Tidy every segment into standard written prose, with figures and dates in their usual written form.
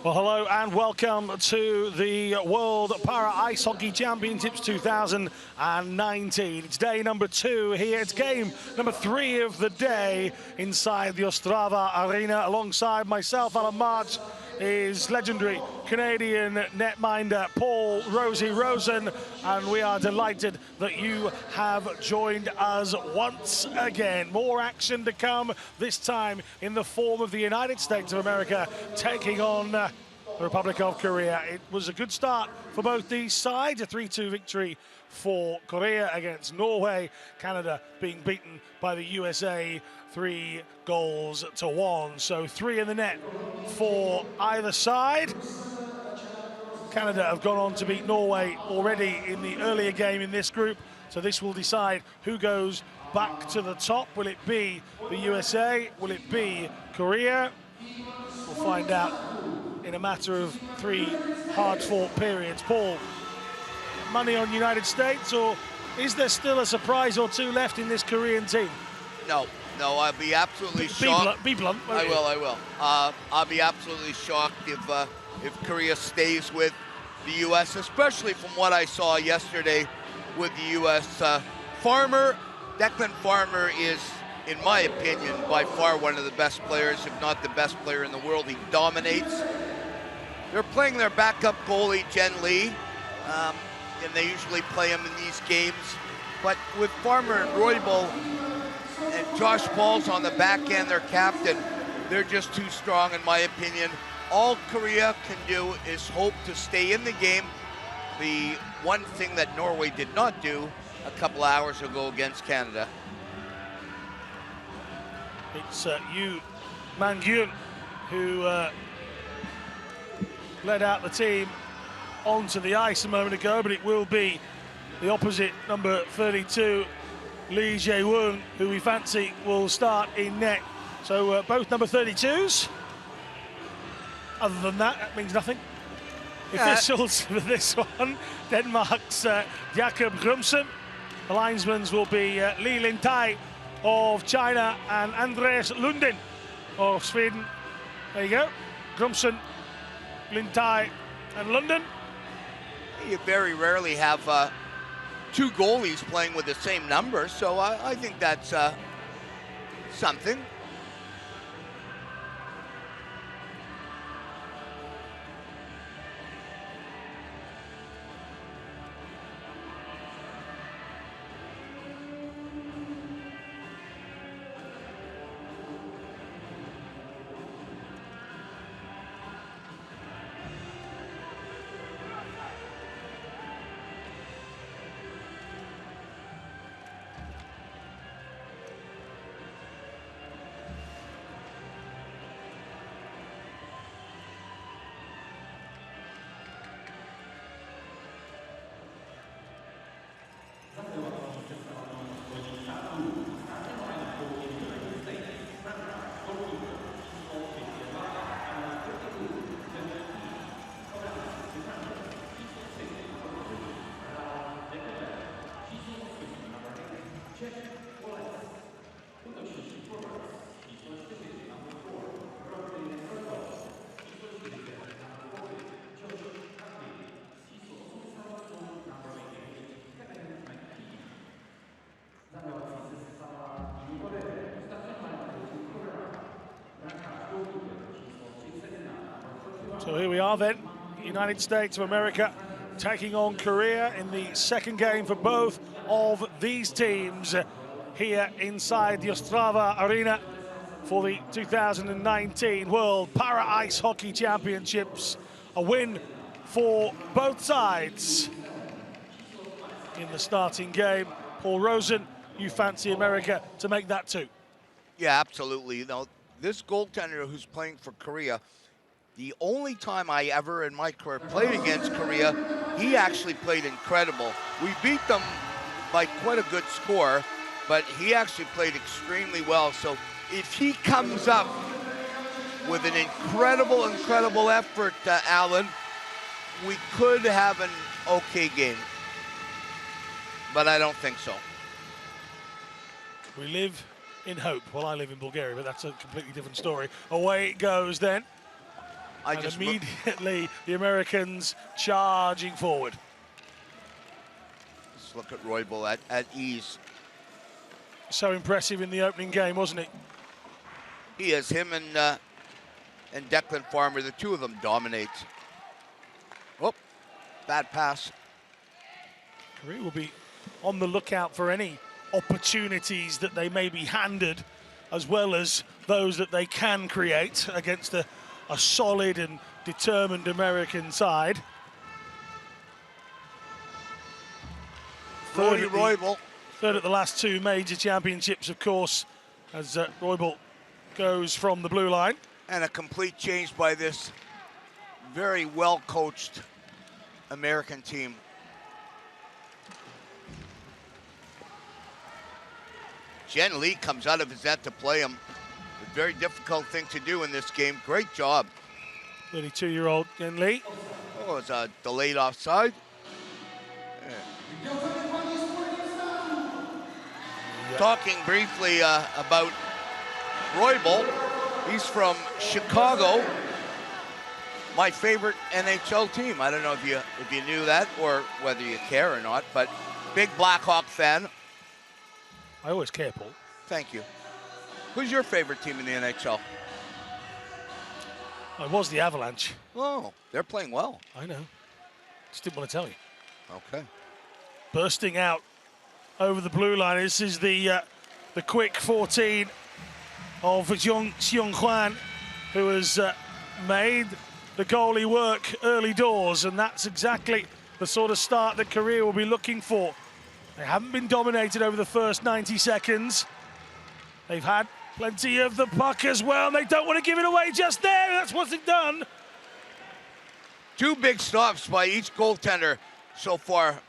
Well, hello and welcome to the World Para Ice Hockey Championships 2019. It's day number 2 here. It's game number 3 of the day inside the Ostrava Arena. Alongside myself, Alan March, is legendary Canadian netminder Paul Rosie Rosen, and we are delighted that you have joined us once again. More action to come, this time in the form of the United States of America taking on the Republic of Korea. It was a good start for both these sides, a 3-2 victory for Korea against Norway, Canada being beaten by the USA 3-1. So 3 in the net for either side. Canada have gone on to beat Norway already in the earlier game in this group, so this will decide who goes back to the top. Will it be the USA? Will it be Korea? We'll find out in a matter of 3 hard-fought periods. Paul, money on United States, or is there still a surprise or two left in this Korean team? No, I'll be absolutely shocked. Be blunt. I will. I'll be absolutely shocked if Korea stays with the U.S., especially from what I saw yesterday with the U.S. Declan Farmer is, in my opinion, by far one of the best players, if not the best player in the world. He dominates. They're playing their backup goalie, Jen Lee, and they usually play him in these games. But with Farmer and Roybal and Josh Paul's on the back end, their captain, they're just too strong, in my opinion. All Korea can do is hope to stay in the game. The one thing that Norway did not do a couple hours ago against Canada. It's Yu Man-gyun who led out the team onto the ice a moment ago, but it will be the opposite number 32, Lee Jae-woon, who we fancy will start in net. So both number 32s. Other than that, that means nothing. Officials for this one, Denmark's Jakob Grumsen. The linesmen will be Lee Lin-tai of China and Andreas Lundin of Sweden. There you go. Grumsen, Lin-tai and Lundin. You very rarely have 2 goalies playing with the same number, so I think that's something. So here we are then, United States of America taking on Korea in the second game for both of these teams here inside the Ostrava Arena for the 2019 World Para Ice Hockey Championships. A win for both sides in the starting game. Paul Rosen, you fancy America to make that 2? Yeah, absolutely. You know, this goaltender who's playing for Korea, the only time I ever in my career played against Korea, he actually played incredible. We beat them by quite a good score, but he actually played extremely well. So if he comes up with an incredible effort, Alan, we could have an okay game. But I don't think so. We live in hope. Well, I live in Bulgaria, but that's a completely different story. Away it goes then. Immediately the Americans charging forward. Just look at Roybal at ease. So impressive in the opening game, wasn't he? He is. Him and Declan Farmer, the two of them dominate. Oh, bad pass. Korea will be on the lookout for any opportunities that they may be handed, as well as those that they can create against a solid and determined American side. Third at the last two major championships, of course, as Roybal goes from the blue line. And a complete change by this very well-coached American team. Jen Lee comes out of his net to play him. A very difficult thing to do in this game. Great job. 32-year-old Jen Lee. Oh, it's a delayed offside. Yeah. Talking briefly about Roybal. He's from Chicago. My favorite NHL team. I don't know if you knew that or whether you care or not, but big Blackhawk fan. I always care, Paul. Thank you. Who's your favorite team in the NHL? It was the Avalanche. Oh, they're playing well. I know. Just didn't want to tell you. Okay. Bursting out over the blue line. This is the quick 14 of Seokyong Lee, who has made the goalie work early doors, and that's exactly the sort of start that Korea will be looking for. They haven't been dominated over the first 90 seconds. They've had plenty of the puck as well, and they don't want to give it away just there. That's what they've done. Two big stops by each goaltender so far.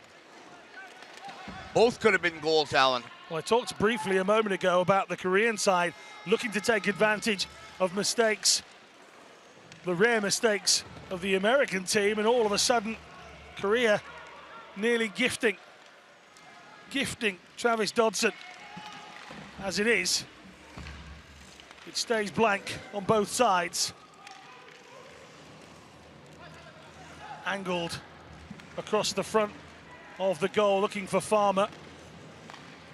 Both could have been goals, Alan. Well, I talked briefly a moment ago about the Korean side looking to take advantage of mistakes, the rare mistakes of the American team, and all of a sudden, Korea nearly gifting Travis Dodson. As it is, it stays blank on both sides. Angled across the front of the goal, looking for Farmer.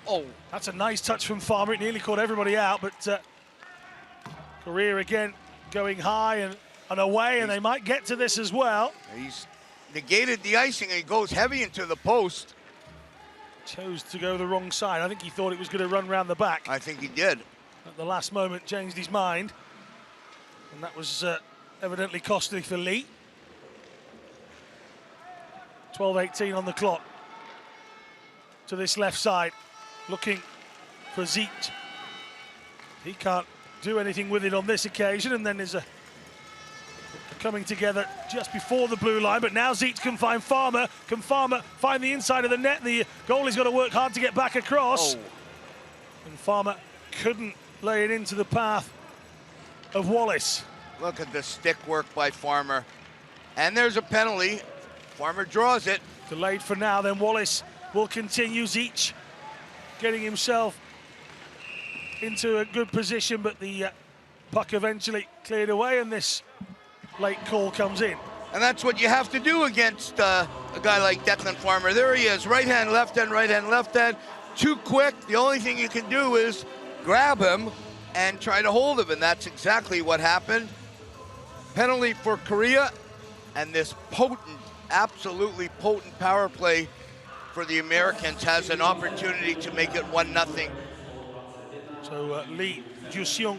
Oh, that's a nice touch from Farmer. It nearly caught everybody out, but Korea again going high and away, and they might get to this as well. He's negated the icing, and he goes heavy into the post. Chose to go the wrong side. I think he thought it was going to run round the back. I think he did. At the last moment, changed his mind. And that was evidently costly for Lee. 12:18 on the clock. To this left side, looking for Zeet. He can't do anything with it on this occasion, and then there's a coming together just before the blue line, but now Zeet can find Farmer. Can Farmer find the inside of the net? The goalie's got to work hard to get back across. Oh. And Farmer couldn't lay it into the path of Wallace. Look at the stick work by Farmer. And there's a penalty. Farmer draws it. Delayed for now, then Wallace will continue. Zeet getting himself into a good position, but the puck eventually cleared away, and this late call comes in. And that's what you have to do against a guy like Declan Farmer. There he is, right hand, left hand, right hand, left hand. Too quick. The only thing you can do is grab him and try to hold him, and that's exactly what happened. Penalty for Korea, and this potent, absolutely potent power play for the Americans has an opportunity to make it 1-0. So Lee Ju-seong,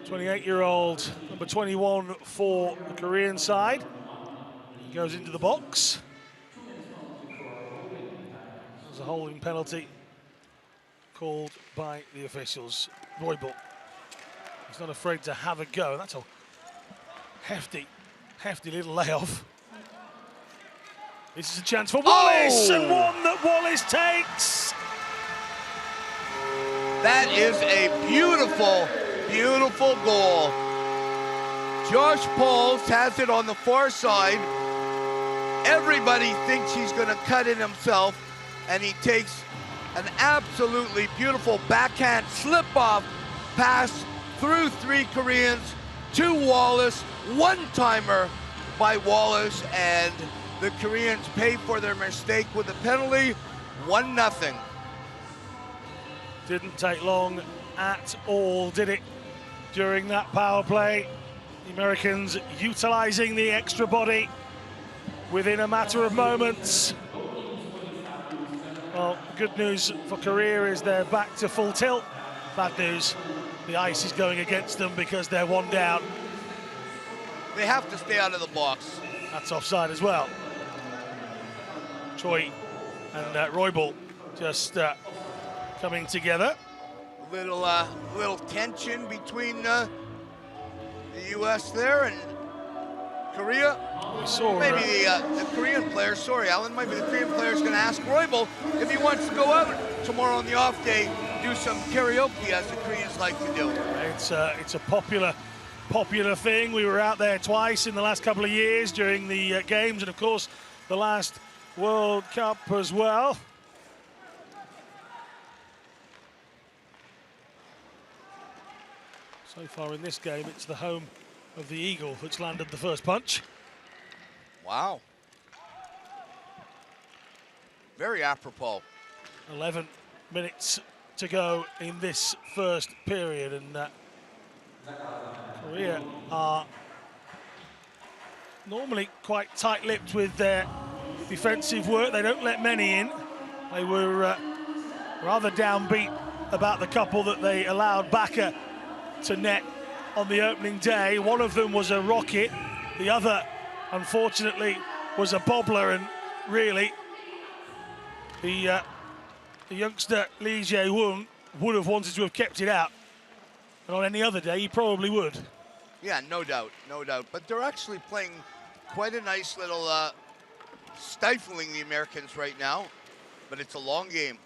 28-year-old, number 21 for the Korean side. He goes into the box. There's a holding penalty called by the officials. Roybal, he's not afraid to have a go. That's a hefty little layoff. This is a chance for Wallace, and one that Wallace takes. That is a beautiful, beautiful goal. Josh Pauls has it on the far side. Everybody thinks he's going to cut it himself, and he takes an absolutely beautiful backhand slip-off pass through three Koreans to Wallace. One-timer by Wallace, and the Koreans pay for their mistake with a penalty. 1-0. Didn't take long at all, did it, during that power play? The Americans utilizing the extra body within a matter of moments. Well, good news for Korea is they're back to full tilt. Bad news, the ice is going against them because they're one down. They have to stay out of the box. That's offside as well. Choi and Roybal just coming together. Little tension between the U.S. there and Korea. We saw maybe the Korean player, sorry Alan, maybe the Korean player is going to ask Roybal if he wants to go out tomorrow on the off day, do some karaoke as the Koreans like to do. It's a popular thing. We were out there twice in the last couple of years during the games, and of course the last World Cup as well. So far in this game, it's the home of the Eagle that's landed the first punch. Wow. Very apropos. 11 minutes to go in this first period, and Korea are normally quite tight-lipped with their defensive work. They don't let many in. They were rather downbeat about the couple that they allowed back to net on the opening day. One of them was a rocket, the other unfortunately was a bobbler, and really the youngster Lee Jae-woong would have wanted to have kept it out, and on any other day he probably would. Yeah, no doubt, but they're actually playing quite a nice little stifling the Americans right now, but it's a long game.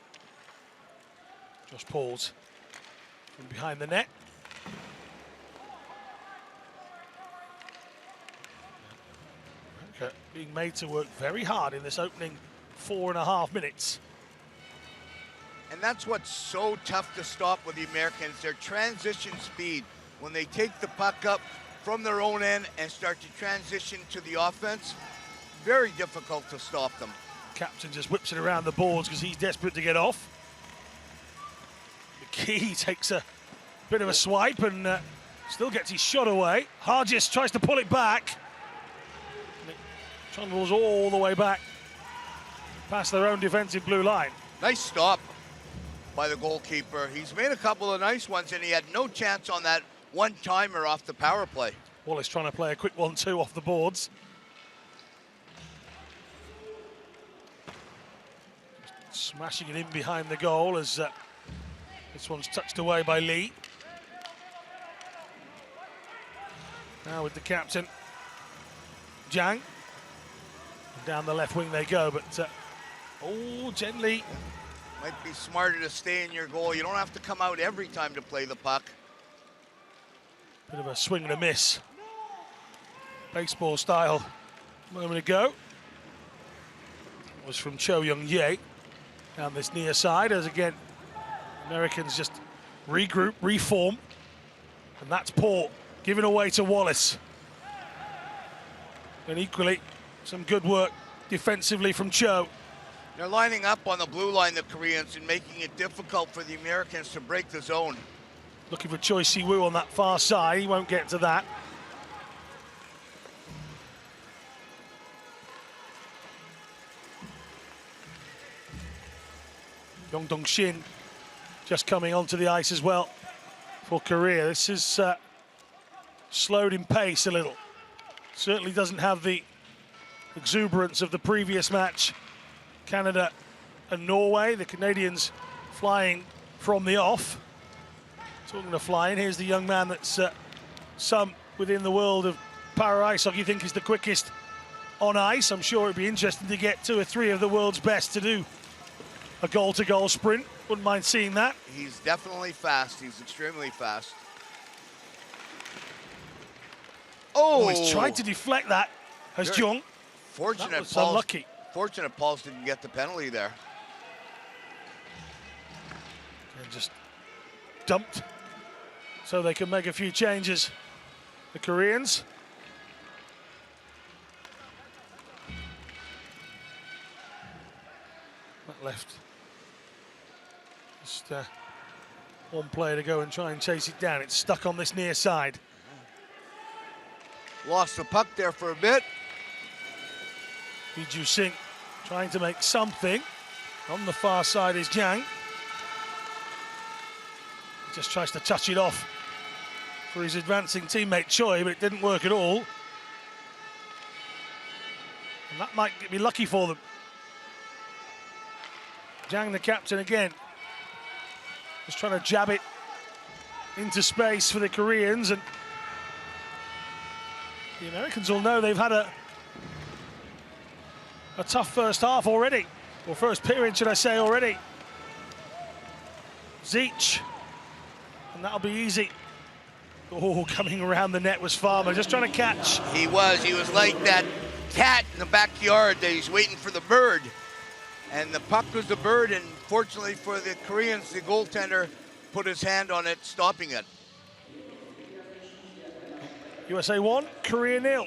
Josh Pauls from behind the net. Being made to work very hard in this opening 4.5 minutes. And that's what's so tough to stop with the Americans, their transition speed. When they take the puck up from their own end and start to transition to the offense, very difficult to stop them. Captain just whips it around the boards because he's desperate to get off. McKee takes a bit of a swipe and still gets his shot away. Hargis tries to pull it back. Trundles all the way back past their own defensive blue line. Nice stop by the goalkeeper. He's made a couple of nice ones, and he had no chance on that one-timer off the power play. Wallace trying to play a quick 1-2 off the boards. Just smashing it in behind the goal as this one's touched away by Lee. Now with the captain, Jang. Down the left wing they go, but gently. Might be smarter to stay in your goal. You don't have to come out every time to play the puck. Bit of a swing and a miss. Baseball style a moment ago. It was from Seokyong Lee down this near side, as again, Americans just regroup, reform, and that's Paul giving away to Wallace. And equally, some good work defensively from Cho. They're lining up on the blue line, the Koreans, and making it difficult for the Americans to break the zone. Looking for Choi Si-woo on that far side. He won't get to that. Yong Dong-shin just coming onto the ice as well for Korea. This is slowed in pace a little. Certainly doesn't have the exuberance of the previous match, Canada and Norway. The Canadians flying from the off. Talking of flying, here's the young man that's some within the world of para ice hockey think is the quickest on ice. I'm sure it'd be interesting to get 2 or 3 of the world's best to do a goal-to-goal sprint. Wouldn't mind seeing that. He's definitely fast. He's extremely fast. Oh, he's tried to deflect that, has Jung. Fortunate unlucky. Fortunate Pauls didn't get the penalty there. And just dumped so they can make a few changes the Koreans. That left just one player to go and try and chase it down. It's stuck on this near side. Lost the puck there for a bit. Lee Ju-sing trying to make something. On the far side is Jang. He just tries to touch it off for his advancing teammate Choi, but it didn't work at all. And that might be lucky for them. Jang, the captain again, just trying to jab it into space for the Koreans, and the Americans will know they've had a tough first half already, or first period, should I say, already. Zeech, and that'll be easy. Oh, coming around the net was Farmer, just trying to catch. He was like that cat in the backyard that he's waiting for the bird. And the puck was the bird, and fortunately for the Koreans, the goaltender put his hand on it, stopping it. USA 1, Korea 0.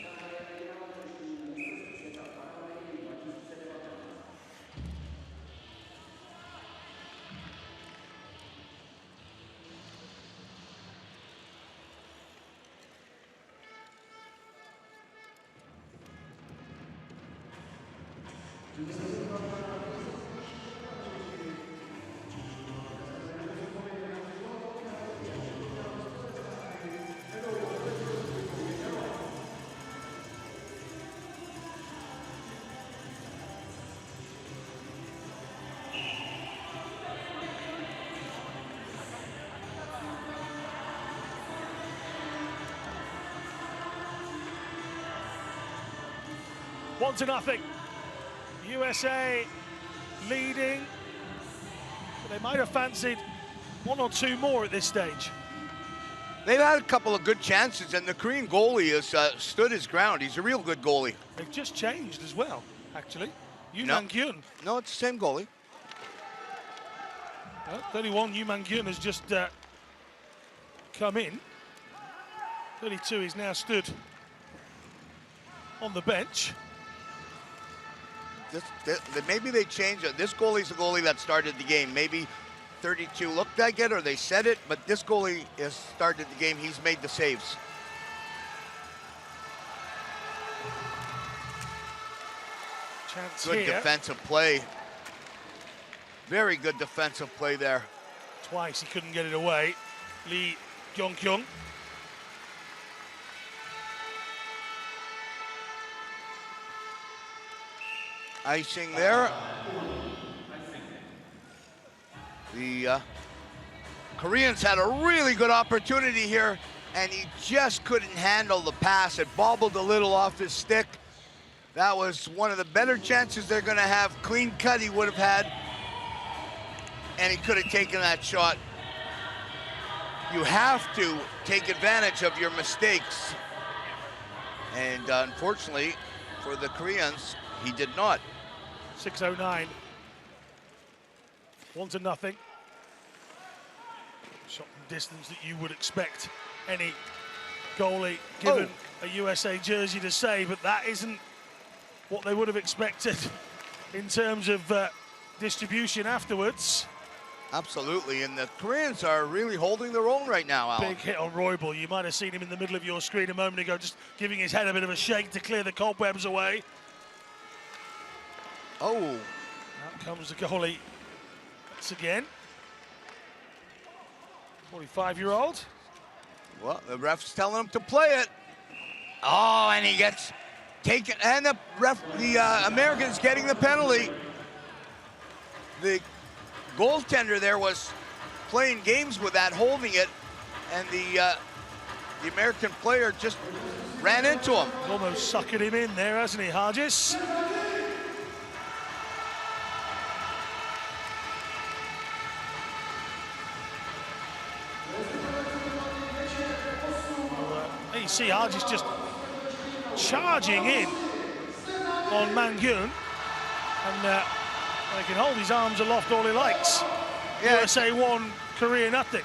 One to nothing. USA leading. But they might have fancied one or two more at this stage. They've had a couple of good chances, and the Korean goalie has stood his ground. He's a real good goalie. They've just changed as well, actually. Yu Man-kyun. No, it's the same goalie. 31, Yu Man-kyun has just come in. 32, he's now stood on the bench. Maybe they changed it. This goalie's the goalie that started the game. Maybe 32 looked like it, or they said it, but this goalie has started the game. He's made the saves. Chance good here. Defensive play. Very good defensive play there. Twice he couldn't get it away. Lee Kyung-kyung. Icing there. The Koreans had a really good opportunity here, and he just couldn't handle the pass. It bobbled a little off his stick. That was one of the better chances they're going to have. Clean cut he would have had, and he could have taken that shot. You have to take advantage of your mistakes. And unfortunately for the Koreans, he did not. 6:09. 1-0. Shot from distance that you would expect any goalie given a USA jersey to say, but that isn't what they would have expected in terms of distribution afterwards. Absolutely, and the Koreans are really holding their own right now, Alan. Big hit on Roybal. You might have seen him in the middle of your screen a moment ago, just giving his head a bit of a shake to clear the cobwebs away. Oh. Out comes the goalie once again. 45-year-old. Well, the ref's telling him to play it. Oh, and he gets taken, and the American's getting the penalty. The goaltender there was playing games with that, holding it, and the American player just ran into him. Almost suckered him in there, hasn't he, Hargis? You see Hargis just charging in on Man-kyun, and he can hold his arms aloft all he likes. Yeah. USA 1, Korea 0.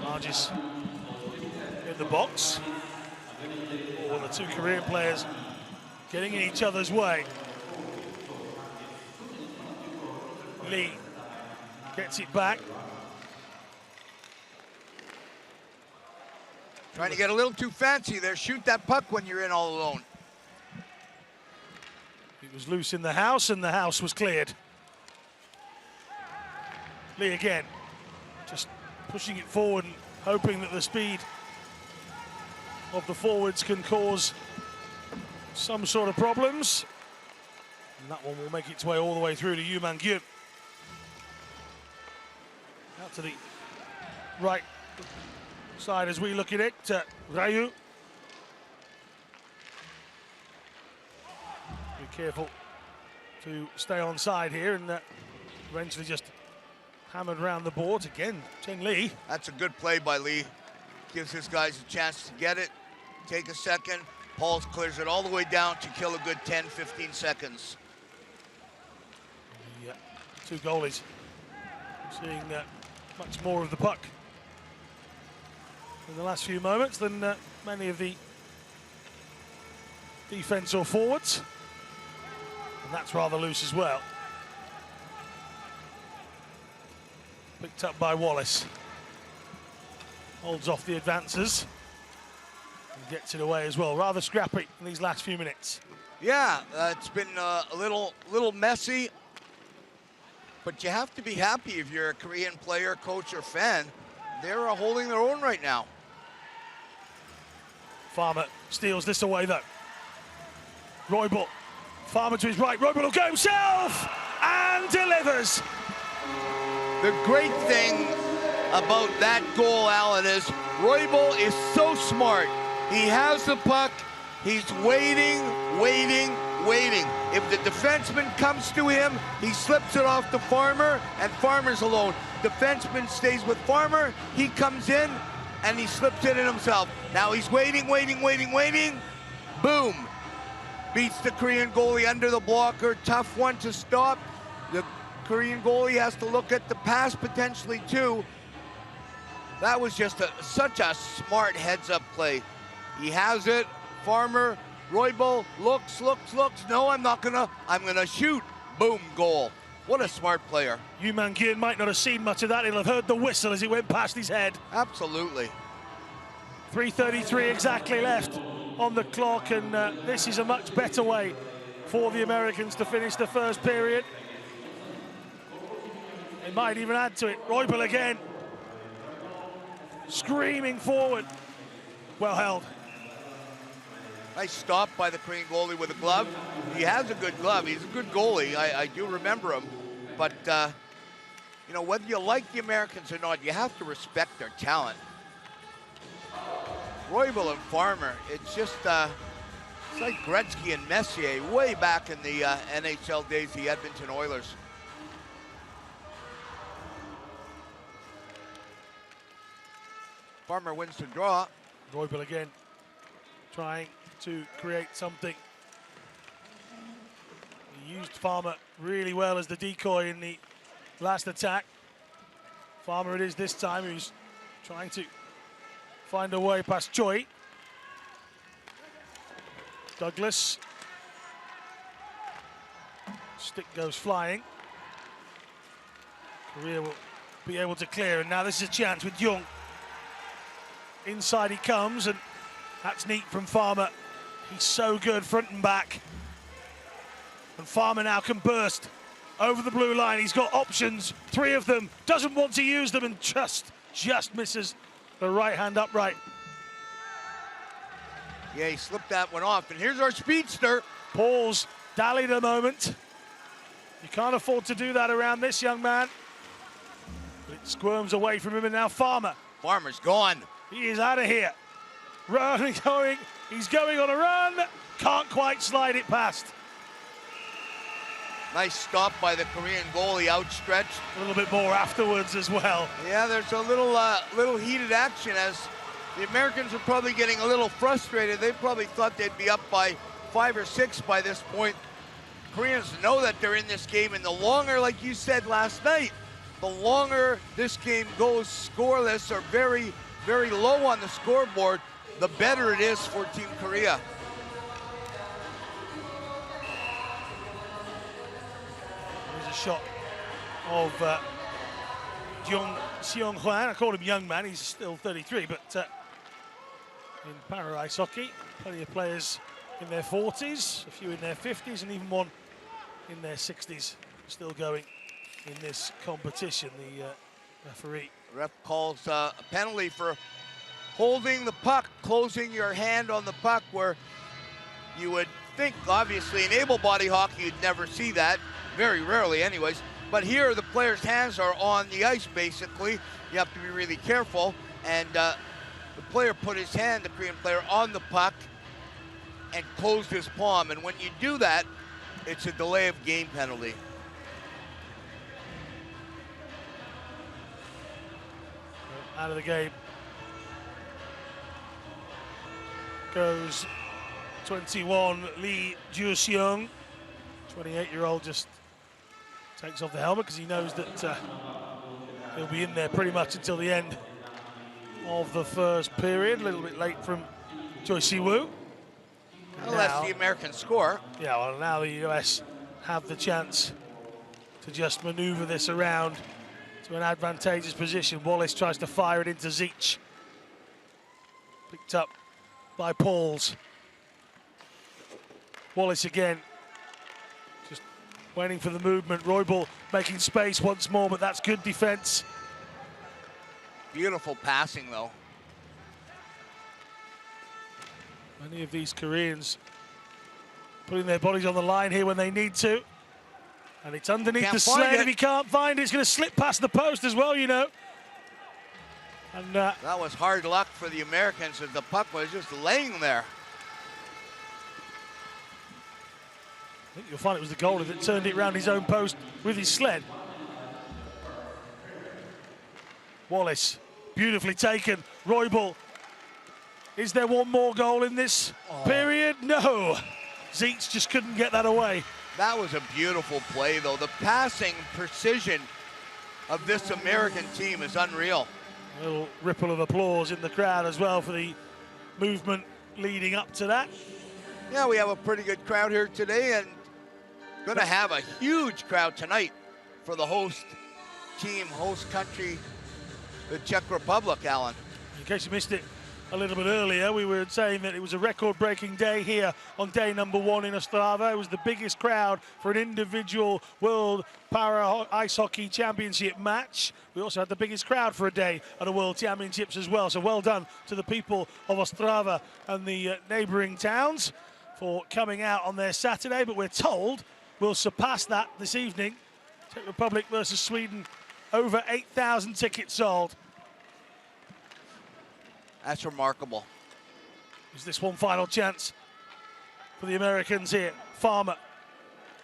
Margis in the box. All the two Korean players getting in each other's way. Lee gets it back. Trying to get a little too fancy there. Shoot that puck when you're in all alone. It was loose in the house, and the house was cleared. Lee again, just pushing it forward and hoping that the speed of the forwards can cause some sort of problems. And that one will make its way all the way through to Yu Man-gyun. Out to the right side as we look at it, Ryu. Be careful to stay on side here, and eventually just hammered around the boards again. Chen Lee. That's a good play by Lee. Gives his guys a chance to get it, take a second. Pauls clears it all the way down to kill a good 10, 15 seconds. Yeah, two goalies seeing much more of the puck in the last few moments than many of the defense or forwards. And that's rather loose as well. Picked up by Wallace. Holds off the advances and gets it away as well. Rather scrappy in these last few minutes. Yeah, it's been a little messy, but you have to be happy if you're a Korean player, coach, or fan. They're holding their own right now. Farmer steals this away though. Roybal, Farmer to his right. Roybal will go himself and delivers. The great thing about that goal, Alan, is Roybal is so smart. He has the puck. He's waiting. If the defenseman comes to him, he slips it off to Farmer, and Farmer's alone. Defenseman stays with Farmer. He comes in, and he slips it in himself. Now he's waiting. Boom. Beats the Korean goalie under the blocker. Tough one to stop. The Korean goalie has to look at the pass potentially too. That was just such a smart heads-up play. He has it. Farmer, Roybal looks. No, I'm gonna shoot. Boom, goal. What a smart player. Yu Man-gyun might not have seen much of that. He'll have heard the whistle as it went past his head. Absolutely. 3:33 exactly left on the clock, and this is a much better way for the Americans to finish the first period. They might even add to it. Roybal again. Screaming forward. Well held. Nice stop by the Korean goalie with a glove. He has a good glove. He's a good goalie. I do remember him. But, you know, whether you like the Americans or not, you have to respect their talent. Roybal and Farmer, it's just, it's like Gretzky and Messier way back in the NHL days, the Edmonton Oilers. Farmer wins the draw. Roybal again, trying to create something. He used Farmer really well as the decoy in the last attack. Farmer it is this time, who's trying to find a way past Choi. Douglas. Stick goes flying. Korea will be able to clear, and now this is a chance with Jung. Inside he comes, and that's neat from Farmer. He's so good front and back. And Farmer now can burst over the blue line. He's got options, 3 of them, doesn't want to use them, and just misses the right hand upright. Yeah, he slipped that one off, and here's our speedster. Pauls dallied a moment. You can't afford to do that around this young man. But it squirms away from him, and now Farmer. Farmer's gone. He is out of here. Running, going. He's going on a run. Can't quite slide it past. Nice stop by the Korean goalie, outstretched. A little bit more afterwards as well. Yeah, there's a little heated action as the Americans are probably getting a little frustrated. They probably thought they'd be up by 5 or 6 by this point. Koreans know that they're in this game, and the longer, like you said last night, the longer this game goes scoreless or very, very low on the scoreboard, the better it is for Team Korea. There's a shot of Seokyong Lee. I call him young man, he's still 33, but in para ice hockey, plenty of players in their 40s, a few in their 50s, and even one in their 60s still going in this competition. The referee. The ref calls a penalty for holding the puck, closing your hand on the puck, where you would think, obviously, in able-body hockey, you'd never see that, very rarely anyways. But here, the player's hands are on the ice, basically. You have to be really careful. And the player put his hand, the Korean player, on the puck and closed his palm. And when you do that, it's a delay of game penalty. Out of the game goes 21 Lee Ju-seong. 28-year-old just takes off the helmet because he knows that he'll be in there pretty much until the end of the first period. A little bit late from Choi Si-woo. Well, that's the American score. Yeah, well, now the US have the chance to just maneuver this around to an advantageous position. Wallace tries to fire it into Zeech. Picked up by Pauls. Wallace again, just waiting for the movement. Roybal making space once more, but that's good defense. Beautiful passing, though. Many of these Koreans putting their bodies on the line here when they need to. And it's underneath the sled. If he can't find it, it's going to slip past the post as well, you know. And that was hard luck for the Americans as the puck was just laying there. I think you'll find it was the goalie that turned it around his own post with his sled. Wallace, beautifully taken. Roybal. Is there one more goal in this period? No. Zeech just couldn't get that away. That was a beautiful play, though. The passing precision of this American team is unreal. A little ripple of applause in the crowd as well for the movement leading up to that. Yeah, we have a pretty good crowd here today, and going to have a huge crowd tonight for the host team, host country, the Czech Republic, Alan. In case you missed it a little bit earlier, we were saying that it was a record-breaking day here on day number 1 in Ostrava. It was the biggest crowd for an individual World Para Ice Hockey Championship match. We also had the biggest crowd for a day at a World Championships as well. So well done to the people of Ostrava and the neighbouring towns for coming out on their Saturday. But we're told we'll surpass that this evening. Czech Republic versus Sweden, over 8,000 tickets sold. That's remarkable. Is this one final chance for the Americans here? Farmer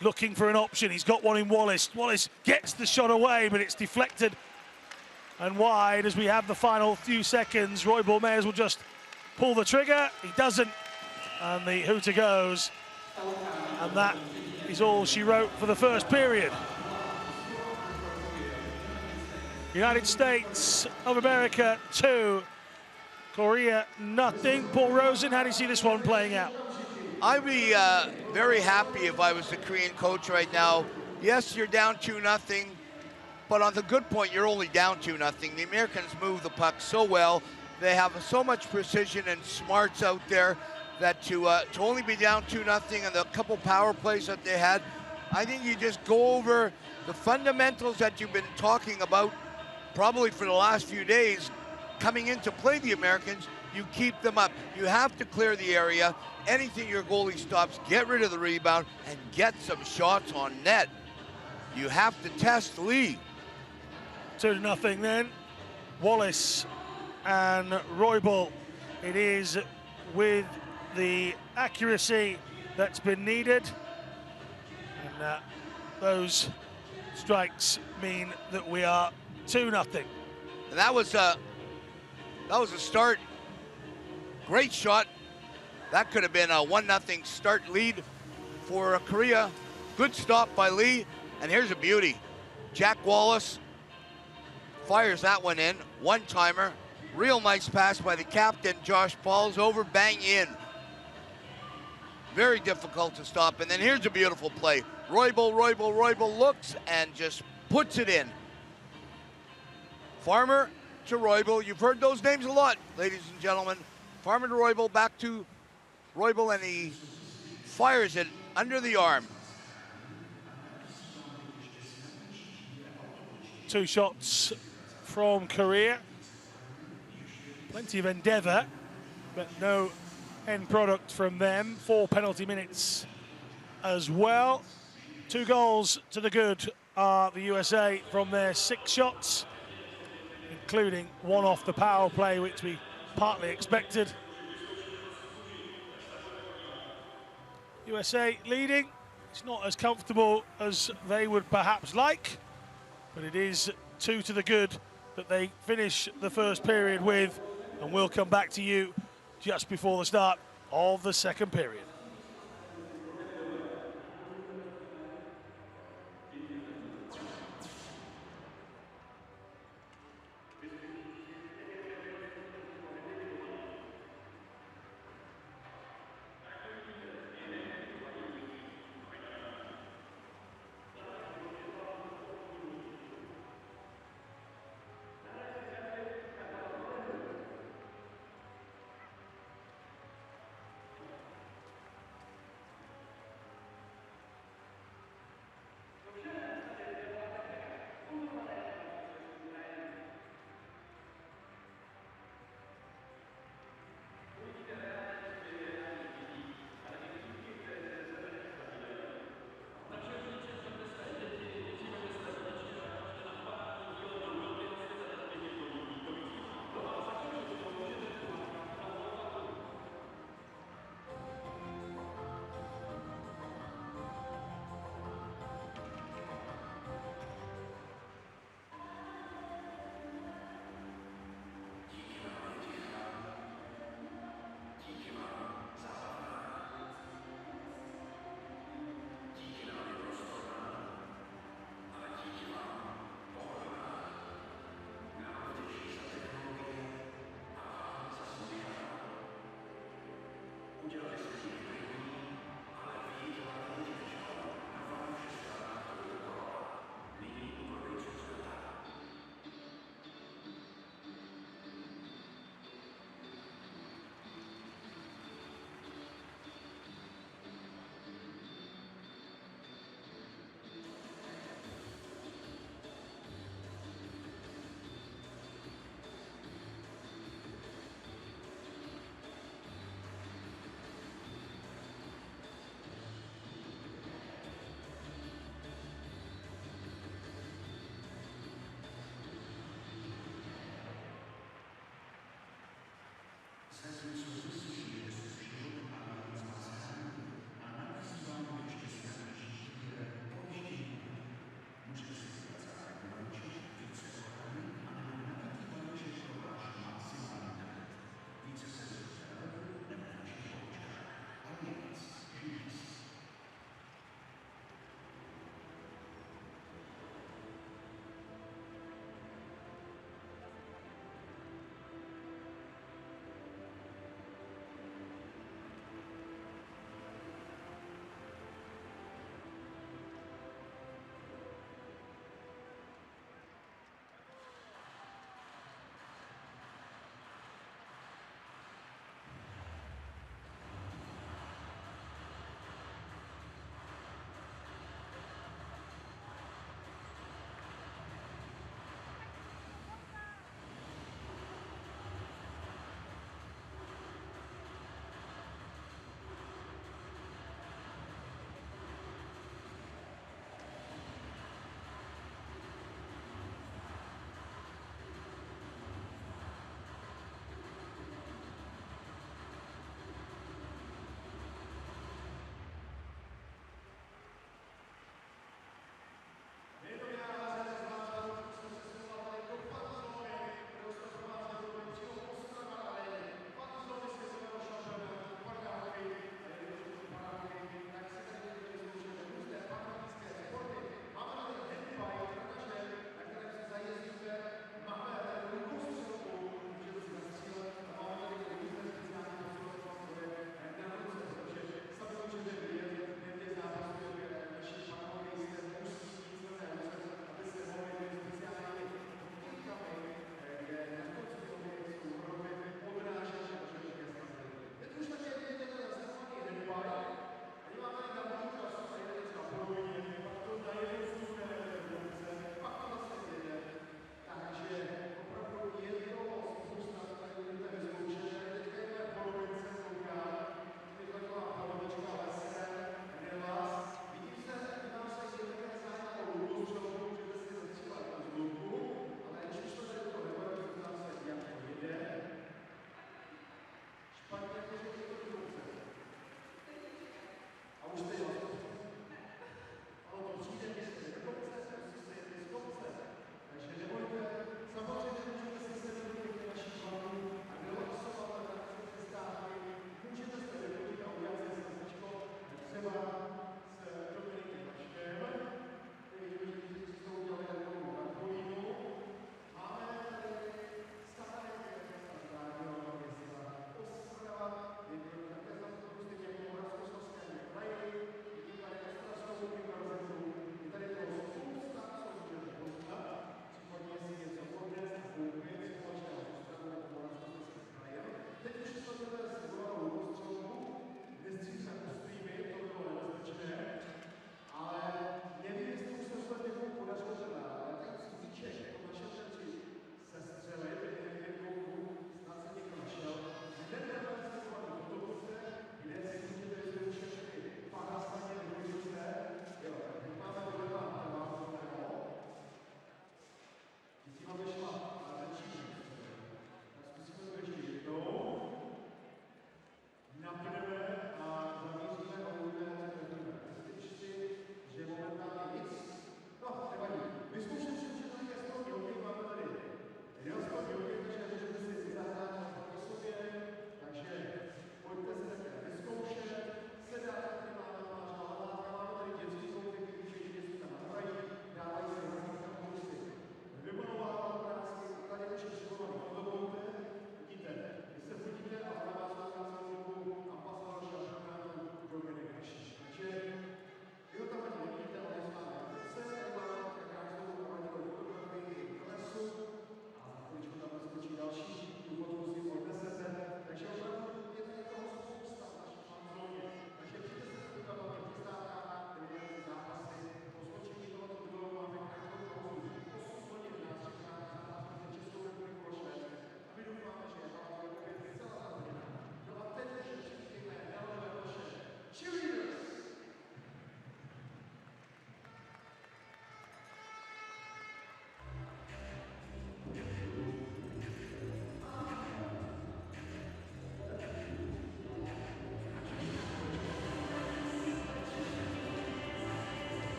looking for an option. He's got one in Wallace. Wallace gets the shot away, but it's deflected and wide as we have the final few seconds. Roybal may as well just pull the trigger. He doesn't, and the hooter goes. And that is all she wrote for the first period. United States of America 2. Korea, nothing. Paul Rosen, how do you see this one playing out? I'd be very happy if I was the Korean coach right now. Yes, you're down 2-0, but on the good point, you're only down 2-0. The Americans move the puck so well. They have so much precision and smarts out there that to only be down 2-0 and the couple power plays that they had, I think you just go over the fundamentals that you've been talking about probably for the last few days. Coming in to play the Americans, you keep them up. You have to clear the area. Anything your goalie stops, get rid of the rebound and get some shots on net. You have to test Lee. 2-0 then. Wallace and Roybal. It is with the accuracy that's been needed. And those strikes mean that we are 2-0. And that was a start. Great shot. That could have been a 1-0 start lead for Korea. Good stop by Lee. And here's a beauty. Jack Wallace fires that one in. One-timer. Real nice pass by the captain, Josh Pauls, over, bang in. Very difficult to stop. And then here's a beautiful play. Roybal looks and just puts it in. Farmer to Roybal. You've heard those names a lot, ladies and gentlemen. Farmer to Roybal, back to Roybal, and he fires it under the arm. 2 shots from Korea. Plenty of endeavour, but no end product from them. 4 penalty minutes as well. 2 goals to the good are the USA from their 6 shots, including 1 off the power play, which we partly expected. USA leading. It's not as comfortable as they would perhaps like, but it is 2 to the good that they finish the first period with, and we'll come back to you just before the start of the second period.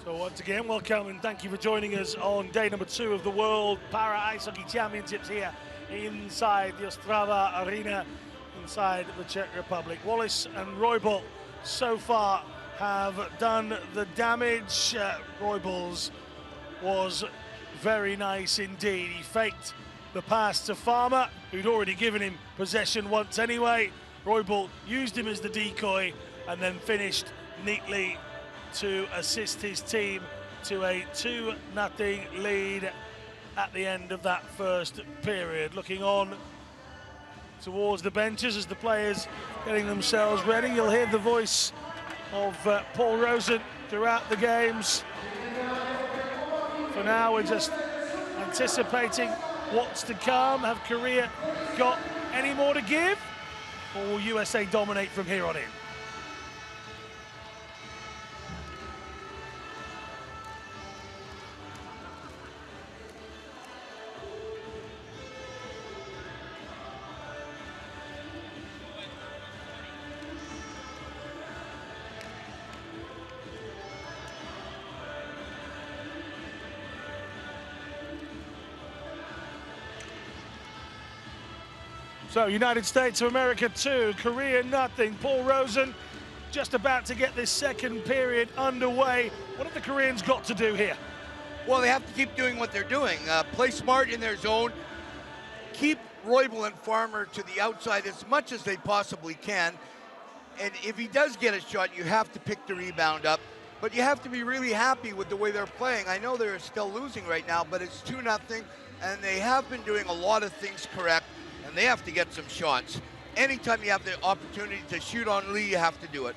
So once again, welcome and thank you for joining us on day number 2 of the World Para Ice Hockey Championships here inside the Ostrava Arena, inside the Czech Republic. Wallace and Roybal so far have done the damage. Roybal's was very nice indeed. He faked the pass to Farmer, who'd already given him possession once anyway. Roybal used him as the decoy and then finished neatly to assist his team to a 2-0 lead at the end of that first period. Looking on towards the benches as the players getting themselves ready. You'll hear the voice of Paul Rosen throughout the games. For now, we're just anticipating what's to come. Have Korea got any more to give? Or will USA dominate from here on in? So United States of America 2, Korea nothing. Paul Rosen just about to get this second period underway. What have the Koreans got to do here? Well, they have to keep doing what they're doing. Play smart in their zone. Keep Roybal and Farmer to the outside as much as they possibly can. And if he does get a shot, you have to pick the rebound up. But you have to be really happy with the way they're playing. I know they're still losing right now, but it's 2-0, and they have been doing a lot of things correct. And they have to get some shots. Anytime you have the opportunity to shoot on Lee, you have to do it.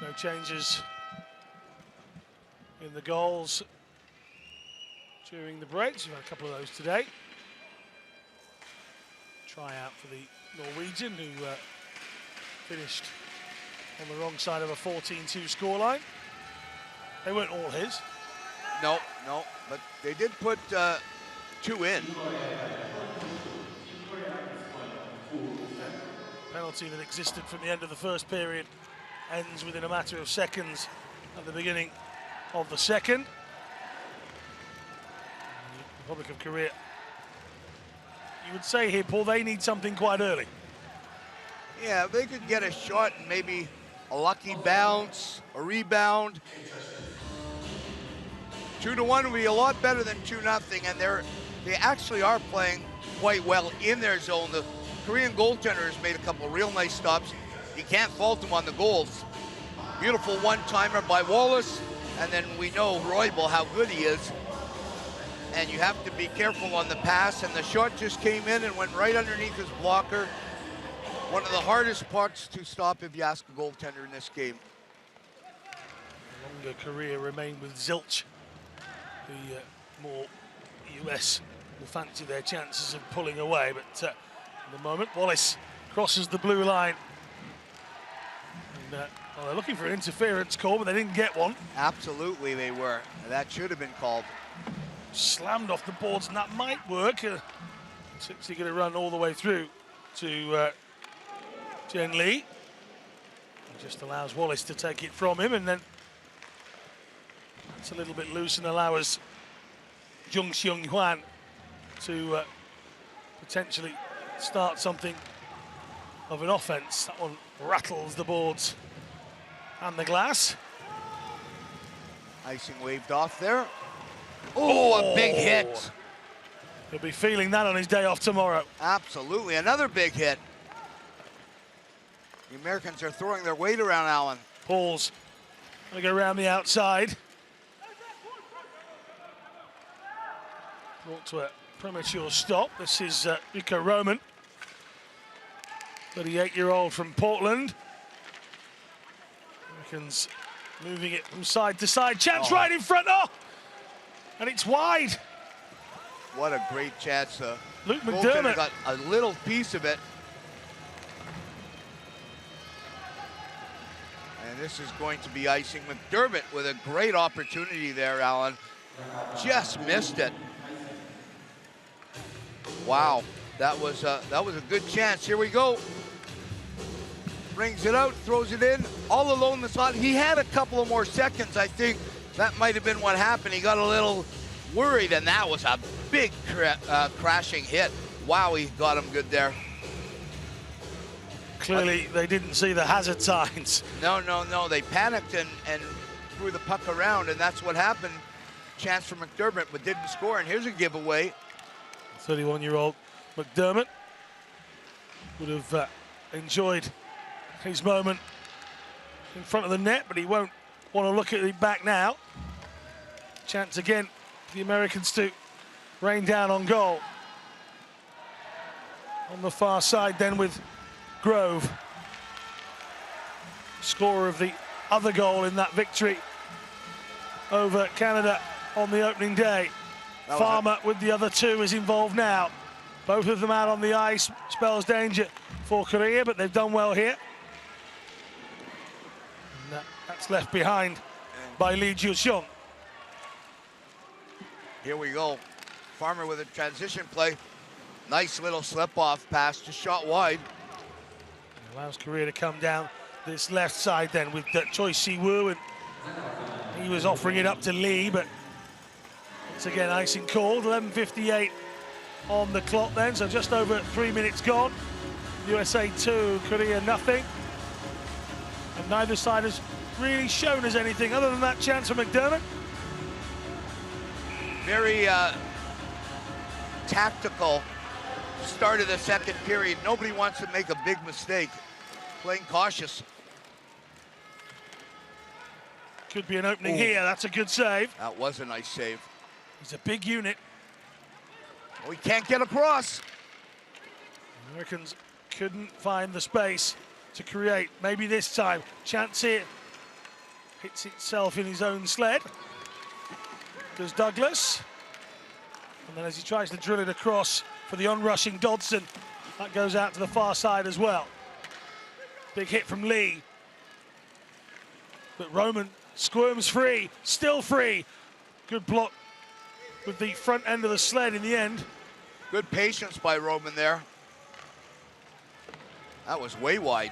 No changes in the goals during the breaks. We've had a couple of those today. Try out for the Norwegian, who finished on the wrong side of a 14-2 scoreline. They weren't all his. No, but they did put 2 in. Penalty that existed from the end of the first period ends within a matter of seconds at the beginning of the second. The Republic of Korea, you would say here, Paul, they need something quite early. Yeah, if they could get a shot and maybe a lucky bounce, a rebound. 2-1 would be a lot better than 2-0, and they actually are playing quite well in their zone. The Korean goaltender has made a couple of real nice stops. You can't fault him on the goals. Beautiful one-timer by Wallace, and then we know Roybal, how good he is. And you have to be careful on the pass, and the shot just came in and went right underneath his blocker. One of the hardest parts to stop if you ask a goaltender in this game. The longer Korea remain with zilch, the more US will fancy their chances of pulling away. But at the moment, Wallace crosses the blue line. And, well, they're looking for an interference call, but they didn't get one. Absolutely they were. That should have been called. Slammed off the boards, and that might work. It's actually going to run all the way through to Jen Lee. He just allows Wallace to take it from him, and then it's a little bit loose and allows Jung Seung Hwan to potentially start something of an offense. That one rattles the boards and the glass. Icing waved off there. Oh, a big hit. He'll be feeling that on his day off tomorrow. Absolutely, another big hit. The Americans are throwing their weight around, Alan. Paul's going to go around the outside. Brought to a premature stop. This is Rico Roman, 38-year-old from Portland. Americans moving it from side to side. Chance right in front. Oh! And it's wide. What a great chance. Luke McDermott got a little piece of it. And this is going to be icing. McDermott with a great opportunity there, Alan. Just missed it. Wow, that was a good chance. Here we go. brings it out, throws it in, all alone in the slot. He had a couple of more seconds. I think that might have been what happened. He got a little worried, and that was a big crashing hit. Wow, he got him good there. Clearly, they didn't see the hazard signs. No. They panicked and threw the puck around, and that's what happened. Chance for McDermott, but didn't score, and here's a giveaway. 31-year-old McDermott would have enjoyed his moment in front of the net, but he won't want to look at it back now. Chance again for the Americans to rain down on goal. On the far side then with Grove, scorer of the other goal in that victory over Canada on the opening day. Farmer with the other two is involved now. Both of them out on the ice spells danger for Korea, but they've done well here. And that's left behind by Lee Ju-seong. Here we go. Farmer with a transition play. Nice little slip-off pass, just shot wide. Allows Korea to come down this left side then with Choi Si-woo, and he was offering it up to Lee, but it's again icing called. 11:58 on the clock then, so just over 3 minutes gone. USA 2, Korea nothing. And neither side has really shown us anything other than that chance for McDermott. Very tactical start of the second period. Nobody wants to make a big mistake. Playing cautious. Could be an opening here. That's a good save. That was a nice save. He's a big unit. Oh, he can't get across. The Americans couldn't find the space to create. Maybe this time. Chance here. Hits itself in his own sled. Does Douglas. And then as he tries to drill it across for the onrushing Dodson, that goes out to the far side as well. Big hit from Lee. But Roman squirms free, still free. Good block with the front end of the sled in the end. Good patience by Roman there. That was way wide.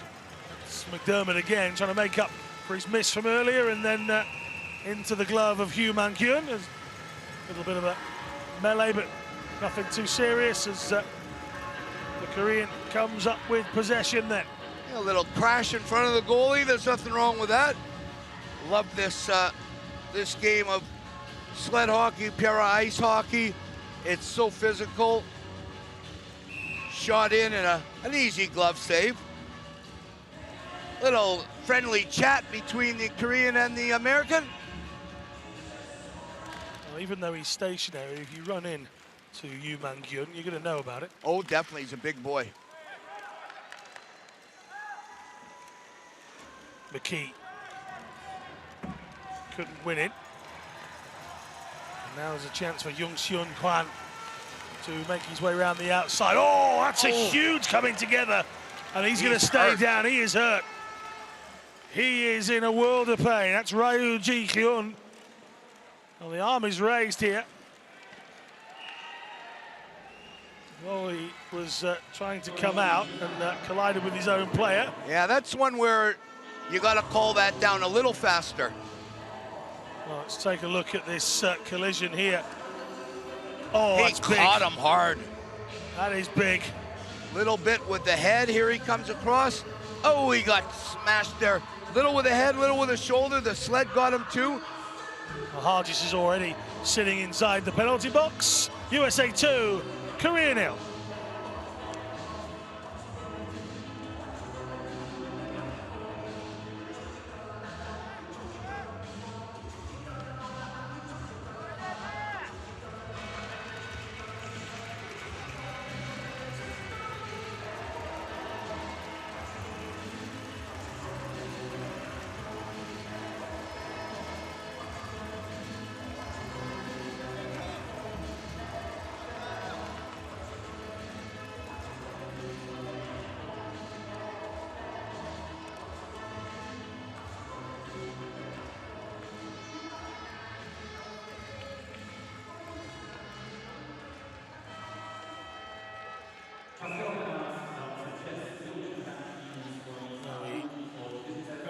It's McDermott again trying to make up for his miss from earlier, and then into the glove of Hugh Man-kyun. There's a little bit of a melee, but nothing too serious as the Korean comes up with possession then. A little crash in front of the goalie. There's nothing wrong with that. Love this this game of sled hockey, para ice hockey. It's so physical. Shot in and an easy glove save. Little friendly chat between the Korean and the American. Well, even though he's stationary, if you run in to Hugh Man-kyun, you're going to know about it. Oh, definitely. He's a big boy. McKee couldn't win it. And now there's a chance for Young Seon Kwan to make his way around the outside. Oh, that's a huge coming together. And he's going to stay hurt. Down. He is hurt. He is in a world of pain. That's Ryu Ji-hyun. Well, the arm is raised here. Well, he was trying to come out and collided with his own player. Yeah, that's one where you got to call that down a little faster. Well, let's take a look at this collision here. Oh, he caught him hard. That is big. Little bit with the head. Here he comes across. Oh, he got smashed there. Little with the head, little with the shoulder. The sled got him too. Well, Hargis is already sitting inside the penalty box. USA 2, Korea 0.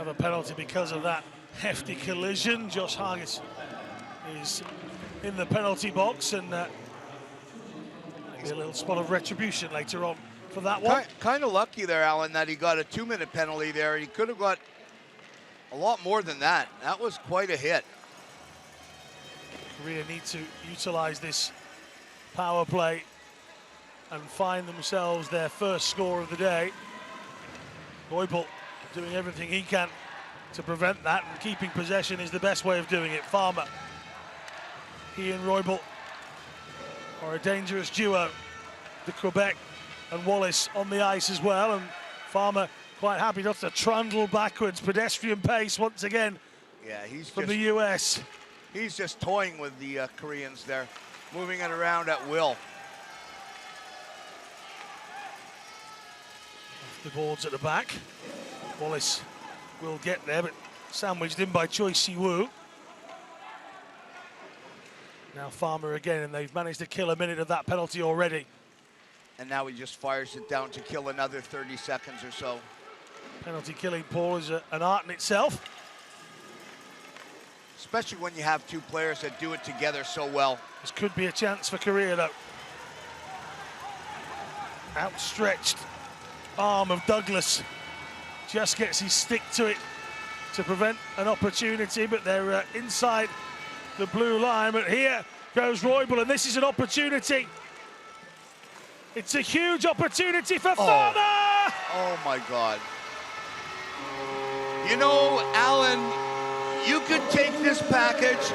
have a penalty because of that hefty collision. Josh Hargis is in the penalty box, and maybe a little spot of retribution later on for that one. Kind of lucky there, Alan, that he got a 2-minute penalty there. He could have got a lot more than that. That was quite a hit. Korea need to utilize this power play and find themselves their first score of the day. Roybal doing everything he can to prevent that, and keeping possession is the best way of doing it. Farmer, he and Roybal are a dangerous duo. The Quebec and Wallace on the ice as well, and Farmer quite happy not to trundle backwards, pedestrian pace once again. Yeah, he's from the US. He's just toying with the Koreans there, moving it around at will. Off the boards at the back. Wallace will get there, but sandwiched in by Choi Si-woo. Now Farmer again, and they've managed to kill a minute of that penalty already. And now he just fires it down to kill another 30 seconds or so. Penalty killing, Paul, is an art in itself. Especially when you have two players that do it together so well. This could be a chance for Korea, though. Outstretched arm of Douglas just gets his stick to it to prevent an opportunity, but they're inside the blue line. But here goes Roybal, and this is an opportunity. It's a huge opportunity for Farmer! Oh my God. You know, Alan, you could take this package,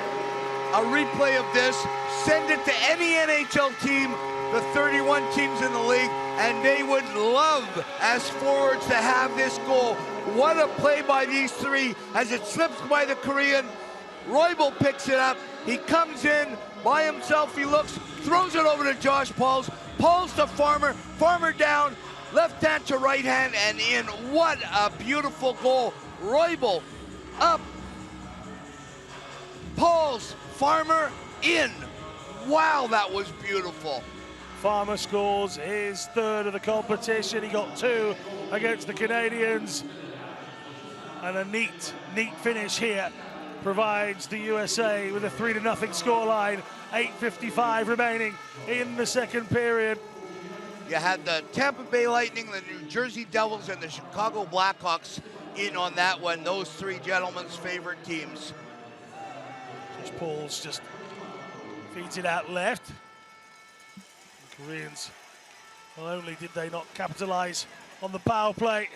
a replay of this, send it to any NHL team, the 31 teams in the league, and they would love, as forwards, to have this goal. What a play by these three as it slips by the Korean. Roybal picks it up. He comes in by himself. He looks, throws it over to Josh Pauls. Pauls to Farmer. Farmer down, left hand to right hand, and in. What a beautiful goal. Roybal up. Pauls, Farmer in. Wow, that was beautiful. Farmer scores his third of the competition. He got 2 against the Canadians. And a neat finish here provides the USA with a 3-0 scoreline. 8:55 remaining in the second period. You had the Tampa Bay Lightning, the New Jersey Devils, and the Chicago Blackhawks in on that one. Those three gentlemen's favorite teams. Josh Pauls just feeds it out left. The Koreans, not only did they not capitalize on the power play,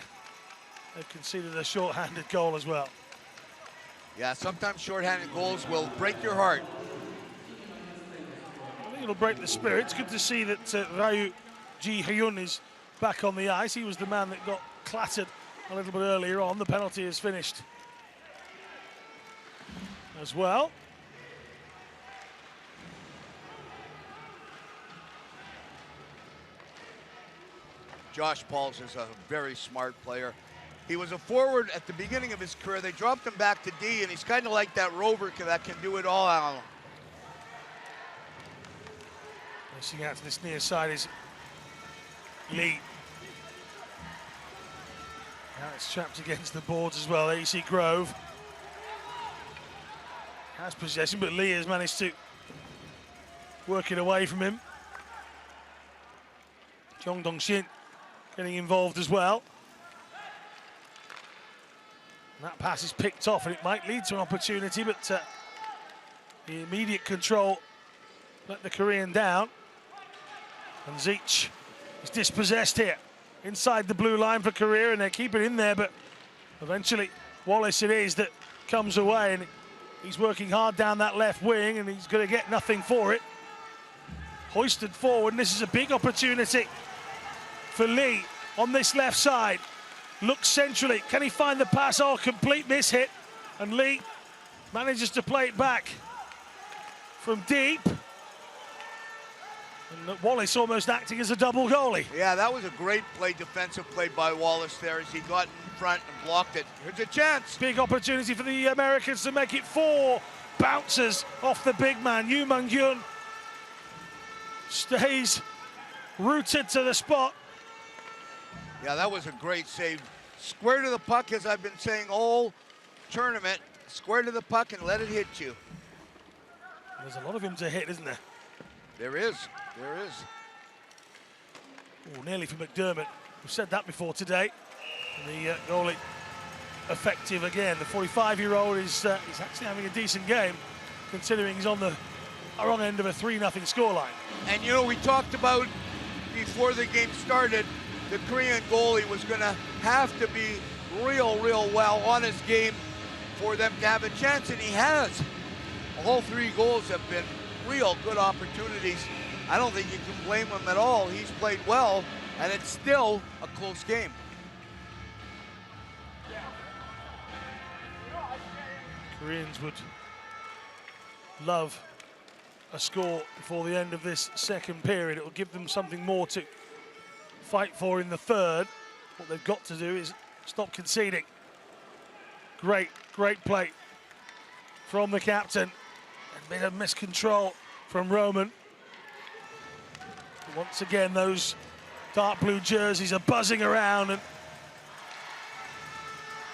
they've conceded a short-handed goal as well. Yeah, sometimes short-handed goals will break your heart. I think it'll break the spirit. It's good to see that Ryu Ji-hyun is back on the ice. He was the man that got clattered a little bit earlier on. The penalty is finished as well. Josh Pauls is a very smart player. He was a forward at the beginning of his career. They dropped him back to D, and he's kind of like that rover that can do it all, Alan. Racing out to this near side is Lee. Now it's trapped against the boards as well. There you see Grove. Has possession, but Lee has managed to work it away from him. Jong Dong-shin getting involved as well. And that pass is picked off, and it might lead to an opportunity, but the immediate control let the Korean down. And Zeech is dispossessed here inside the blue line for Korea, and they keep it in there, but eventually Wallace it is that comes away, and he's working hard down that left wing, and he's going to get nothing for it. Hoisted forward, and this is a big opportunity for Lee on this left side. Looks centrally, can he find the pass? Oh, complete miss hit, and Lee manages to play it back from deep. And Wallace almost acting as a double goalie. Yeah, that was a great play, defensive play by Wallace there as he got in front and blocked it. Here's a chance. Big opportunity for the Americans to make it 4 bounces off the big man. Yoo Mung-hyun stays rooted to the spot. Yeah, that was a great save Square to the puck, as I've been saying all tournament. Square to the puck and let it hit you. There's a lot of him to hit, isn't there? There is. There is. Oh, nearly for McDermott. We've said that before today. And the goalie effective again. The 45-year-old is he's actually having a decent game, considering he's on the wrong end of a 3-0 scoreline. And you know, we talked about before the game started, the Korean goalie was going to have to be real well on his game for them to have a chance, and he has. All 3 goals have been real good opportunities. I don't think you can blame him at all. He's played well, and it's still a close game. Koreans would love a score before the end of this second period. It will give them something more to fight for in the third. What they've got to do is stop conceding. Great play from the captain. A bit of miscontrol from Roman. Once again, those dark blue jerseys are buzzing around, and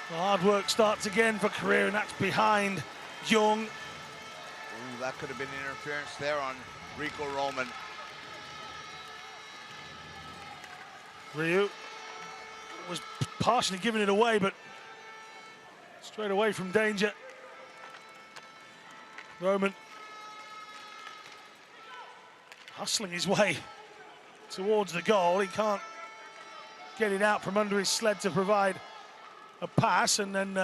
the hard work starts again for Korea, and that's behind Jung. Ooh, that could have been interference there on Rico Roman. Ryu was partially giving it away, but straight away from danger. Roman hustling his way towards the goal. He can't get it out from under his sled to provide a pass, and then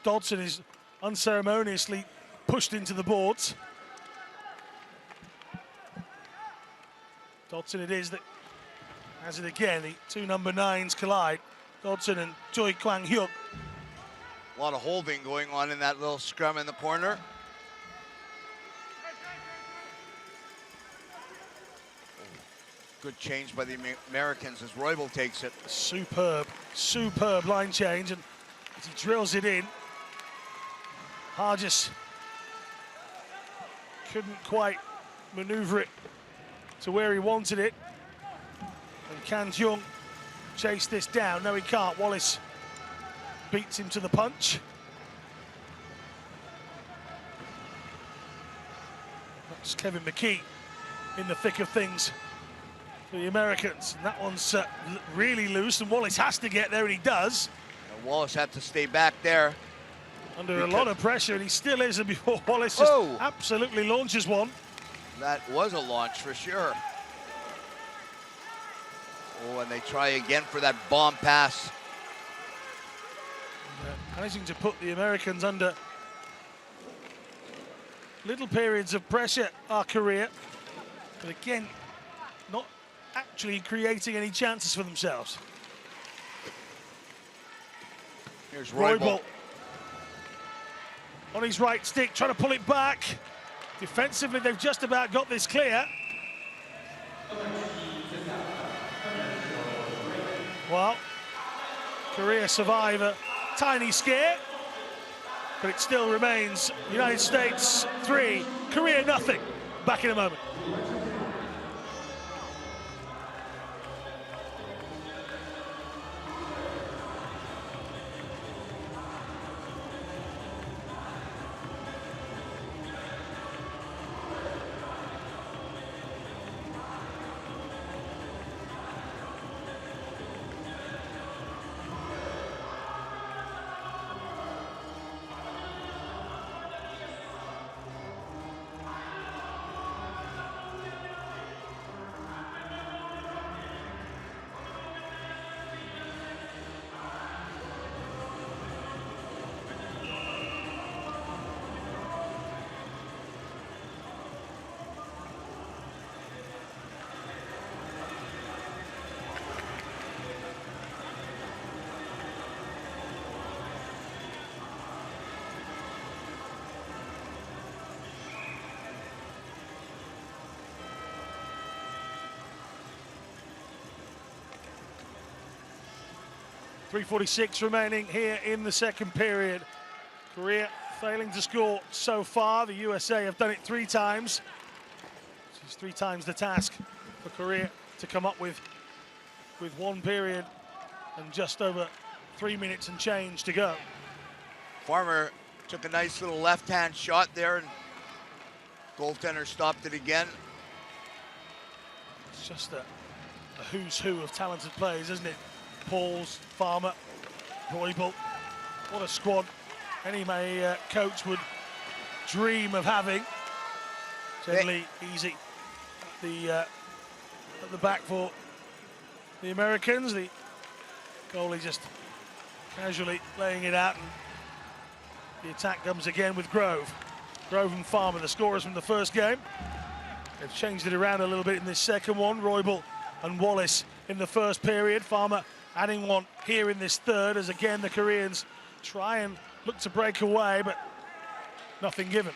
Dodson is unceremoniously pushed into the boards. Dodson it is that has it again. The 2 number 9s collide. Dodson and Choi Kwang-hyuk. A lot of holding going on in that little scrum in the corner. Good change by the Americans as Roybal takes it. Superb line change, and as he drills it in, Hargis couldn't quite maneuver it to where he wanted it. And Kan Jung chase this down? No, he can't. Wallace beats him to the punch. That's Kevin McKee in the thick of things for the Americans. And that one's really loose, and Wallace has to get there, and he does. And Wallace had to stay back there. Under a lot of pressure, and he still is, and before Wallace just absolutely launches one. That was a launch for sure. Oh, and they try again for that bomb pass. Managing to put the Americans under little periods of pressure, our Korea. But again, not actually creating any chances for themselves. Here's Roybal. On his right stick, trying to pull it back. Defensively, they've just about got this clear. Well, Korea survive a tiny scare, but it still remains United States 3, Korea nothing. Back in a moment. .346 remaining here in the second period. Korea failing to score so far. The USA have done it 3 times. It's 3 times the task for Korea to come up with one period and just over 3 minutes and change to go. Farmer took a nice little left-hand shot there, and goaltender stopped it again. It's just a who's who of talented players, isn't it? Pauls, Farmer, Roybal. What a squad any coach would dream of having. Certainly easy at the back for the Americans. The goalie just casually laying it out, and the attack comes again with Grove. Grove and Farmer, the scorers from the first game. They've changed it around a little bit in this second one. Roybal and Wallace in the first period. Farmer adding one here in this third, as again the Koreans try and look to break away, but nothing given.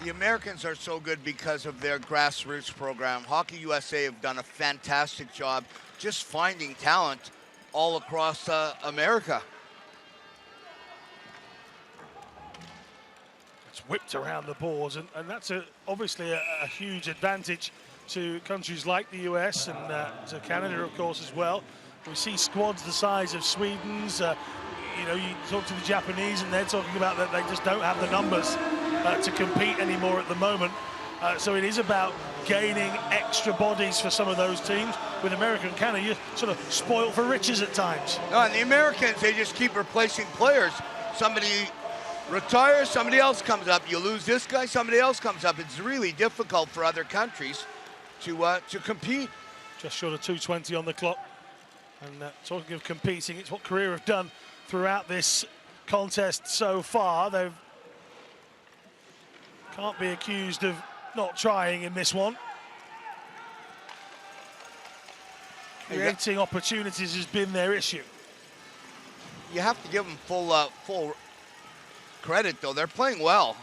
The Americans are so good because of their grassroots program. Hockey USA have done a fantastic job just finding talent all across America. It's whipped around the boards, and that's obviously a huge advantage to countries like the US and to Canada, of course, as well. We see squads the size of Sweden's. You know, you talk to the Japanese, and they're talking about that they just don't have the numbers to compete anymore at the moment. So it is about gaining extra bodies for some of those teams. With America and Canada, you're sort of spoiled for riches at times. No, and the Americans, they just keep replacing players. Somebody retires, somebody else comes up. You lose this guy, somebody else comes up. It's really difficult for other countries to compete. Just short of 2:20 on the clock. And talking of competing, it's what Korea have done throughout this contest so far. They can't be accused of not trying in this one. Creating opportunities has been their issue. You have to give them full credit, though. They're playing well.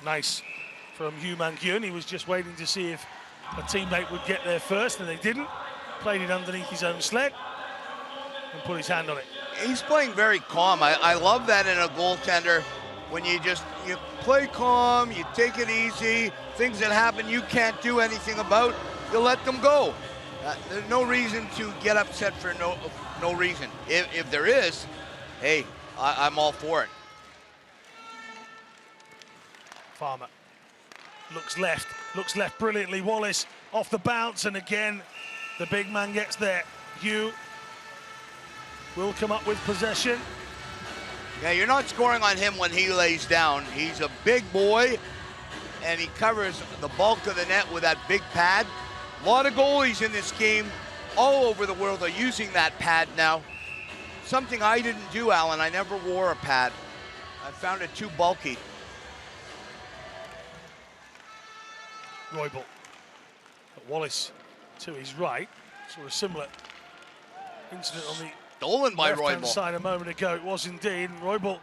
Nice from Hugh Man-kyun. He was just waiting to see if a teammate would get there first, and they didn't. Played it underneath his own sled and put his hand on it. He's playing very calm. I love that in a goaltender, when you play calm, you take it easy, things that happen you can't do anything about, you let them go. There's no reason to get upset for no reason. If there is, hey, I'm all for it. Farmer looks left brilliantly. Wallace off the bounce, and again, the big man gets there. Hugh will come up with possession. Yeah, you're not scoring on him when he lays down. He's a big boy, and he covers the bulk of the net with that big pad. A lot of goalies in this game all over the world are using that pad now. Something I didn't do, Alan. I never wore a pad. I found it too bulky. Roybal. But Wallace to his right. Sort of similar incident on the stolen by left-hand Roybal side a moment ago. It was indeed. And Roybal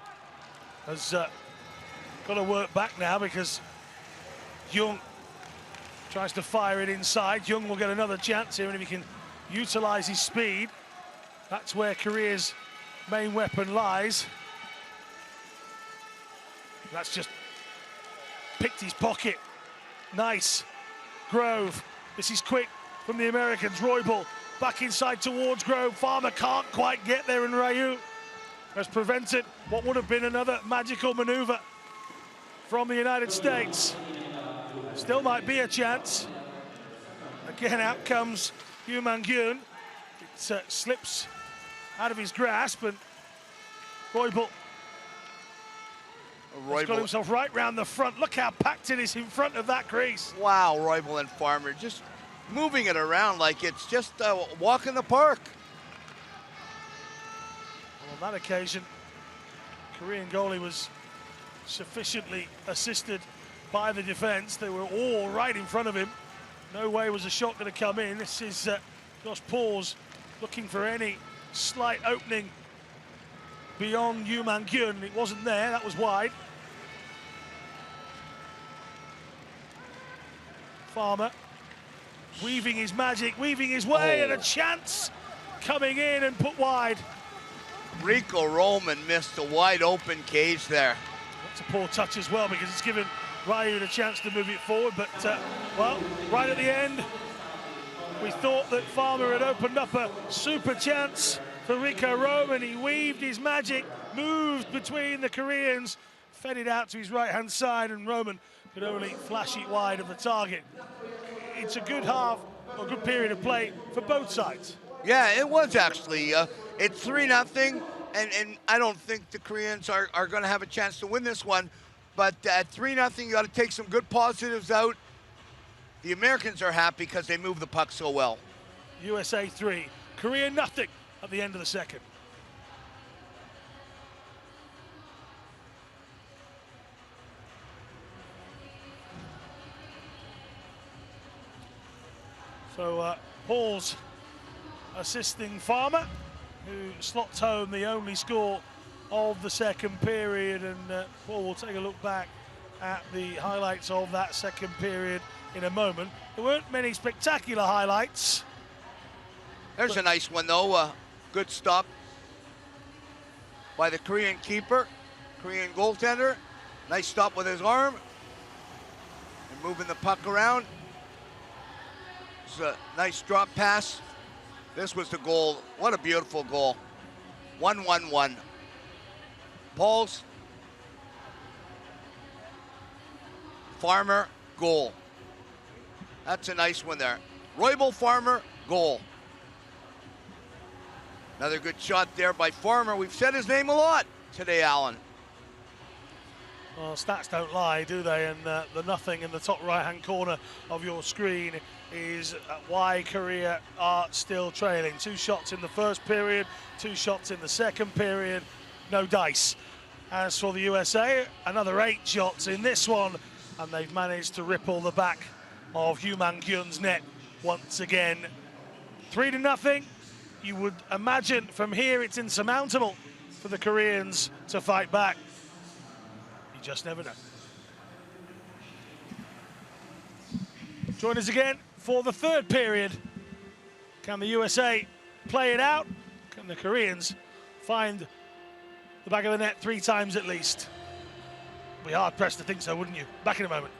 has got to work back now, because Jung tries to fire it inside. Jung will get another chance here, and if he can utilize his speed, that's where Korea's main weapon lies. That's just picked his pocket. Nice. Grove. This is quick from the Americans. Roybal back inside towards Grove. Farmer can't quite get there, and Ryu has prevented what would have been another magical maneuver from the United States. Still might be a chance. Again, out comes Hugh Man-kyun. It slips out of his grasp, and Roybal has got himself right round the front. Look how packed it is in front of that crease. Wow, Roybal and Farmer just moving it around like it's just a walk in the park. Well, on that occasion, Korean goalie was sufficiently assisted by the defense. They were all right in front of him. No way was a shot going to come in. This is Josh Pauls looking for any slight opening beyond Hugh Man-kyun. It wasn't there. That was wide. Farmer weaving his magic, weaving his way, and a chance coming in and put wide. Rico Roman missed a wide open cage there. That's a poor touch as well, because it's given Ryu the chance to move it forward, but well, right at the end, We thought that Farmer had opened up a super chance for Rico Roman. He weaved his magic, moved between the Koreans, fed it out to his right-hand side, and Roman could only flash it wide of the target. It's a good half, or good period of play for both sides. Yeah, it was actually. It's 3-0, and I don't think the Koreans are going to have a chance to win this one. But at 3-0, you got to take some good positives out. The Americans are happy because they move the puck so well. USA 3, Korea nothing at the end of the second. So Paul's assisting Farmer, who slots home the only score of the second period, and Paul will take a look back at the highlights of that second period in a moment. There weren't many spectacular highlights. There's a nice one though, good stop by the Korean keeper, Korean goaltender. Nice stop with his arm and moving the puck around. It's a nice drop pass. This was the goal. What a beautiful goal. 1-1-1. Paul's, Farmer, goal. That's a nice one there. Roybal, Farmer, goal. Another good shot there by Farmer. We've said his name a lot today, Alan. Well, stats don't lie, do they? And the nothing in the top right-hand corner of your screen is why Korea are still trailing. 2 shots in the first period, 2 shots in the second period, no dice. As for the USA, another 8 shots in this one, and they've managed to ripple the back of Hugh Man-kyun's net once again. 3-0. You would imagine from here it's insurmountable for the Koreans to fight back. You just never know. Join us again for the third period. Can the USA play it out? Can the Koreans find the back of the net 3 times at least? Be hard pressed to think so, wouldn't you? Back in a moment.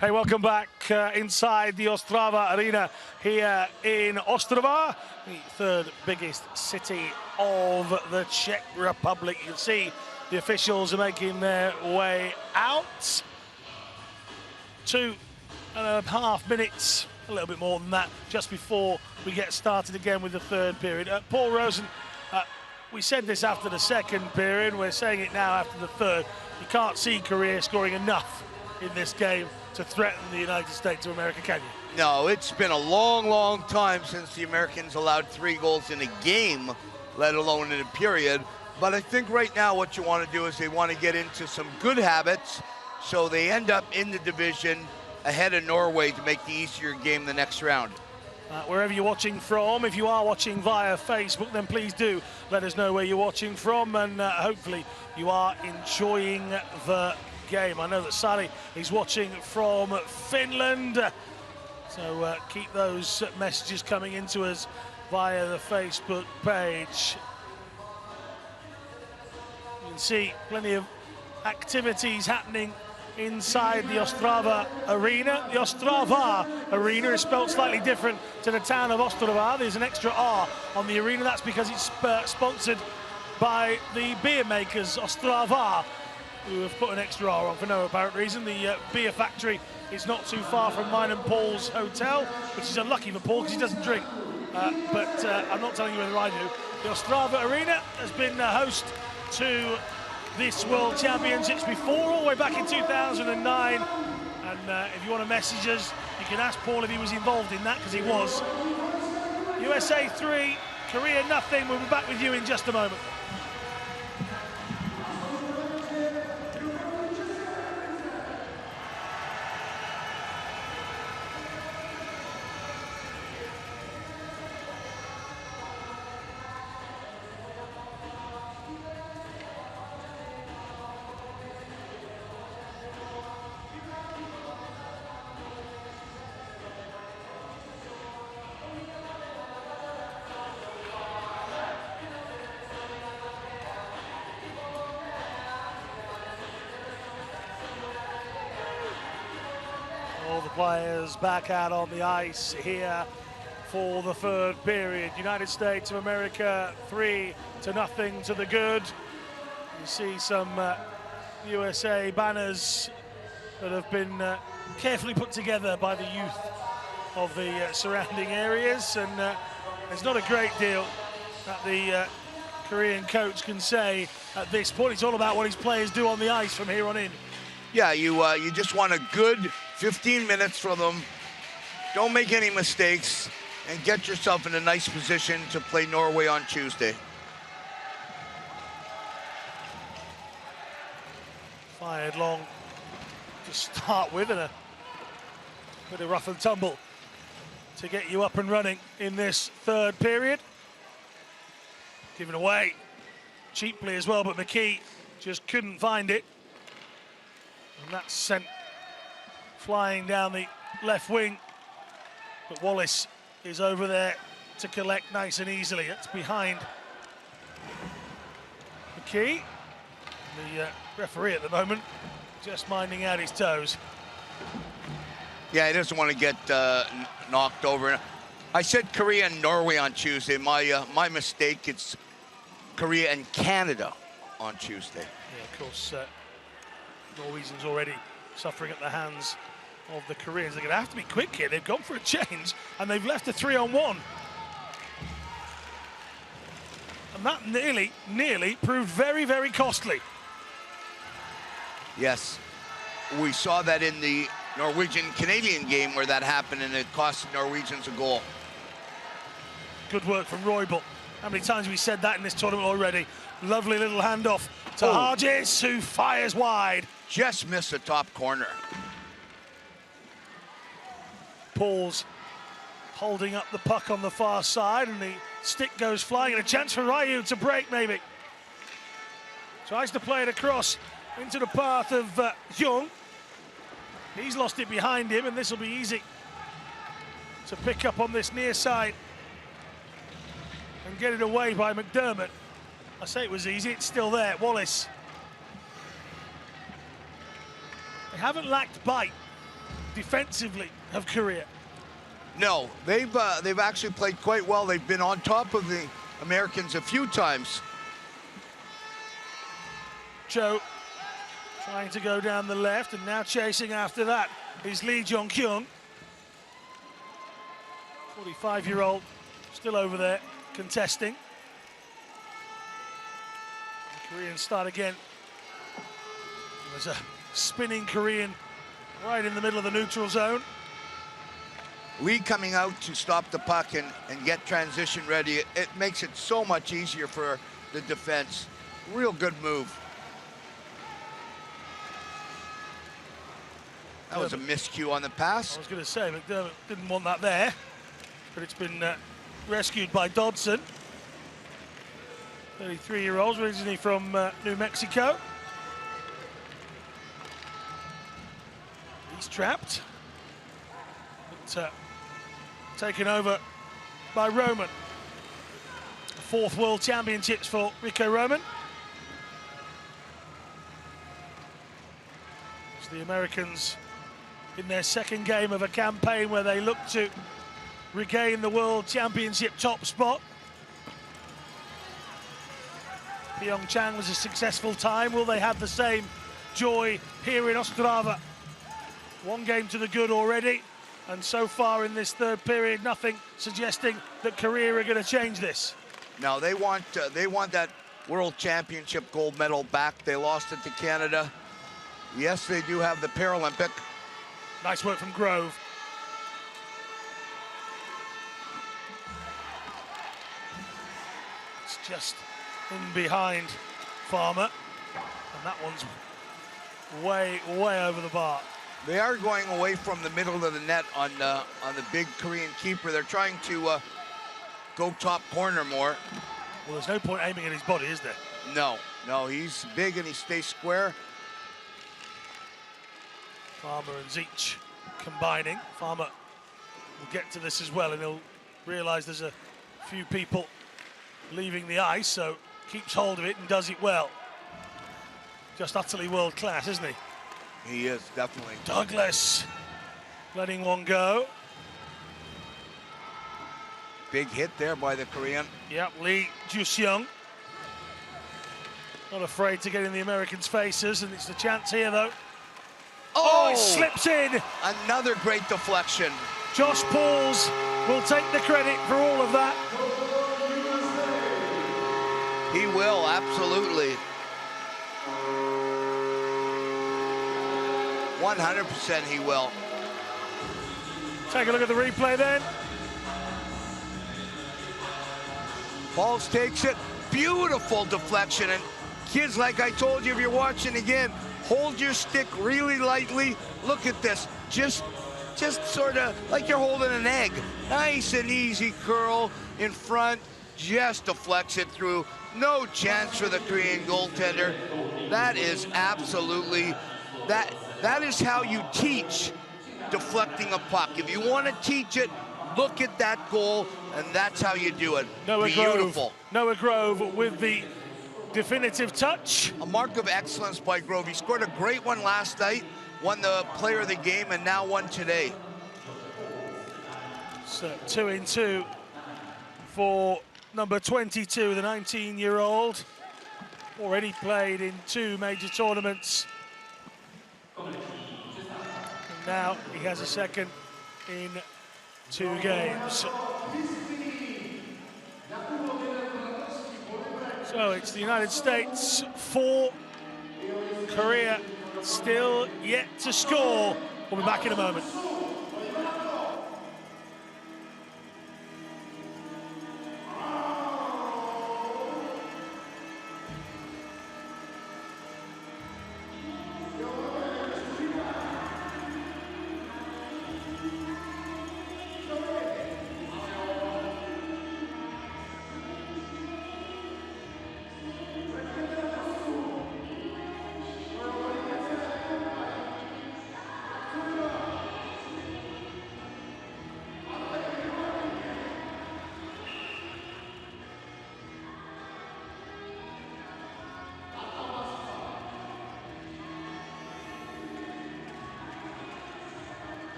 Hey, welcome back inside the Ostrava Arena here in Ostrava, the third biggest city of the Czech Republic. You can see the officials are making their way out. 2.5 minutes, a little bit more than that, just before we get started again with the third period. Paul Rosen, we said this after the second period, we're saying it now after the third. You can't see Korea scoring enough in this game to threaten the United States of America, can you? No, it's been a long, long time since the Americans allowed 3 goals in a game, let alone in a period. But I think right now what you want to do is they want to get into some good habits so they end up in the division ahead of Norway to make the easier game the next round. Wherever you're watching from, if you are watching via Facebook, then please do let us know where you're watching from, and hopefully you are enjoying the game. I know that Sally is watching from Finland, so keep those messages coming into us via the Facebook page. You can see plenty of activities happening inside the Ostrava Arena. The Ostrava Arena is spelled slightly different to the town of Ostrava. There's an extra R on the arena. That's because it's sponsored by the beer makers Ostrava, who have put an extra R on for no apparent reason. The beer factory is not too far from mine and Paul's hotel, which is unlucky for Paul because he doesn't drink. But I'm not telling you whether I do. The Ostrava Arena has been host to this World Championships before, all the way back in 2009. And if you want to message us, you can ask Paul if he was involved in that, because he was. USA 3, Korea nothing. We'll be back with you in just a moment. All the players back out on the ice here for the third period. United States of America 3-0 to the good. You see some USA banners that have been carefully put together by the youth of the surrounding areas, and there's not a great deal that the Korean coach can say at this point. It's all about what his players do on the ice from here on in. Yeah, you just want a good 15 minutes from them. Don't make any mistakes and get yourself in a nice position to play Norway on Tuesday. Fired long to start with, and a bit of rough and tumble to get you up and running in this third period. Given away cheaply as well, but McKee just couldn't find it. And that's sent flying down the left wing. But Wallace is over there to collect nice and easily. That's behind McKee. The referee at the moment just minding out his toes. Yeah, he doesn't want to get knocked over. I said Korea and Norway on Tuesday. My mistake, it's Korea and Canada on Tuesday. Yeah, of course, Norwegians already suffering at the hands of the Koreans. They're going to have to be quick here. They've gone for a change, and they've left a 3-on-1. And that nearly proved very, very costly. Yes, we saw that in the Norwegian-Canadian game where that happened, and it cost the Norwegians a goal. Good work from Roybal. How many times have we said that in this tournament already? Lovely little handoff to Hargis, who fires wide. Just missed the top corner. Paul's holding up the puck on the far side, and the stick goes flying, and a chance for Ryu to break maybe. Tries to play it across into the path of Young. He's lost it behind him, and this will be easy to pick up on this near side and get it away by McDermott. I say it was easy, it's still there. Wallace. They haven't lacked bite defensively of Korea. No, they've actually played quite well. They've been on top of the Americans a few times. Cho trying to go down the left, and now chasing after that is Lee Jong-kyung. 45-year-old, still over there, contesting. The Koreans start again. There's a spinning Korean right in the middle of the neutral zone. Lee coming out to stop the puck and get transition ready. It makes it so much easier for the defense. Real good move. That was a miscue on the pass. I was going to say, McDermott didn't want that there, but it's been rescued by Dodson. 33-year-old, originally from New Mexico. He's trapped. But, taken over by Roman. 4th World Championships for Rico Roman. It's the Americans in their 2nd game of a campaign where they look to regain the World Championship top spot. Pyeongchang was a successful time. Will they have the same joy here in Ostrava? 1 game to the good already, and so far in this 3rd period, nothing suggesting that Korea are going to change this. No, they want that World Championship gold medal back. They lost it to Canada. Yes, they do have the Paralympic. Nice work from Grove. It's just in behind Farmer, and that one's way over the bar. They are going away from the middle of the net on the big Korean keeper. They're trying to go top corner more. Well, there's no point aiming at his body, is there? No, he's big and he stays square. Farmer and Zeech combining. Farmer will get to this as well, and he'll realise there's a few people leaving the ice, so keeps hold of it and does it well. Just utterly world class, isn't he? He is, definitely. Douglas letting one go. Big hit there by the Korean. Yep, Lee Ju-seong. Not afraid to get in the Americans' faces, and it's the chance here, though. Oh, it slips in. Another great deflection. Josh Pauls will take the credit for all of that. He will, absolutely. 100% he will. Take a look at the replay then. Pauls takes it. Beautiful deflection. And kids, like I told you, if you're watching again, hold your stick really lightly. Look at this. Just sort of like you're holding an egg. Nice and easy curl in front. Just deflects it through. No chance for the Korean goaltender. That is absolutely, that is how you teach deflecting a puck. If you want to teach it, look at that goal, and that's how you do it. Beautiful. Noah Grove with the definitive touch. A mark of excellence by Grove. He scored a great one last night, won the player of the game, and now won today. So 2-2 for number 22, the 19-year-old. Already played in 2 major tournaments. And now he has a second in 2 games. So it's the United States 4, Korea still yet to score. We'll be back in a moment.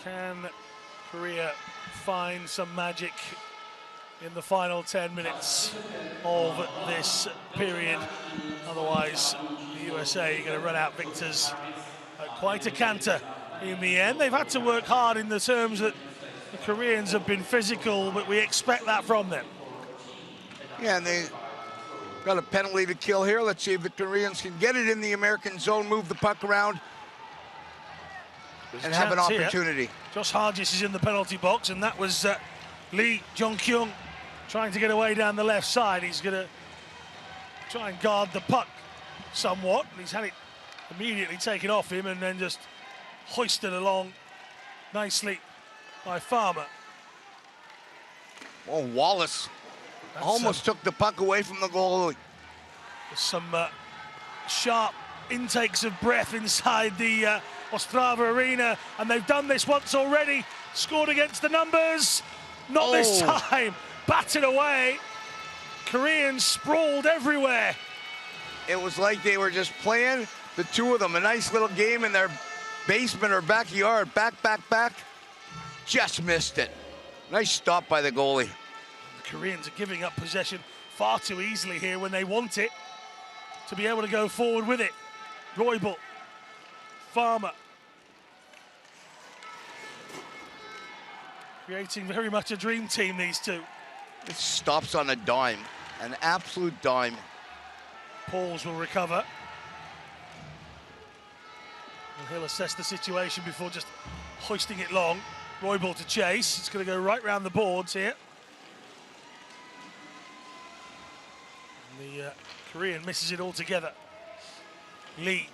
Can Korea find some magic in the final 10 minutes of this period? Otherwise, the USA are going to run out victors at quite a canter in the end. They've had to work hard in the terms that the Koreans have been physical, but we expect that from them. Yeah, and they got a penalty to kill here. Let's see if the Koreans can get it in the American zone, move the puck around, and have an opportunity. Here. Josh Hargis is in the penalty box, and that was Lee Seokyong trying to get away down the left side. He's going to try and guard the puck somewhat. He's had it immediately taken off him and then just hoisted along nicely by Farmer. Oh, Wallace almost took the puck away from the goalie. Some sharp intakes of breath inside the Ostrava arena, and they've done this once already. Scored against the numbers. Not this time. Batted away. Koreans sprawled everywhere. It was like they were just playing, the two of them, a nice little game in their basement or backyard. Back. Just missed it. Nice stop by the goalie. The Koreans are giving up possession far too easily here when they want it to be able to go forward with it. Roybal, Farmer. Creating very much a dream team, these two. It stops on a dime, an absolute dime. Pauls will recover. And he'll assess the situation before just hoisting it long. Roybal to chase. It's going to go right round the boards here. And the Korean misses it altogether. Lee.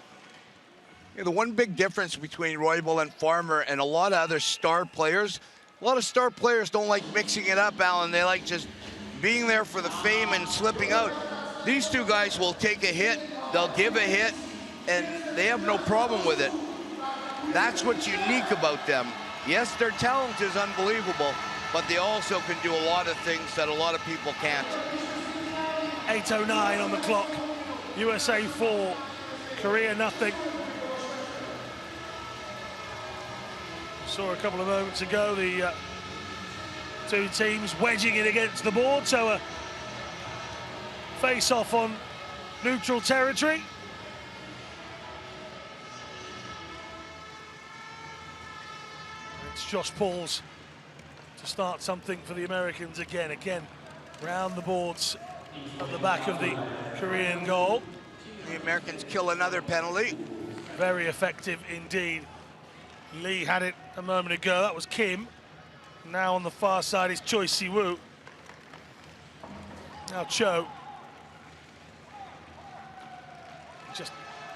Yeah, the one big difference between Roybal and Farmer and a lot of other star players, a lot of star players don't like mixing it up, Alan. They like just being there for the fame and slipping out. These two guys will take a hit, they'll give a hit, and they have no problem with it. That's what's unique about them. Yes, their talent is unbelievable, but they also can do a lot of things that a lot of people can't. 8:09 on the clock. USA 4, Korea nothing. Saw a couple of moments ago the two teams wedging it against the board, so a face-off on neutral territory. It's Josh Pauls to start something for the Americans again. Round the boards at the back of the Korean goal. The Americans kill another penalty. Very effective indeed. Lee had it a moment ago. That was Kim. Now on the far side is Choi Si-woo. Now Cho. Just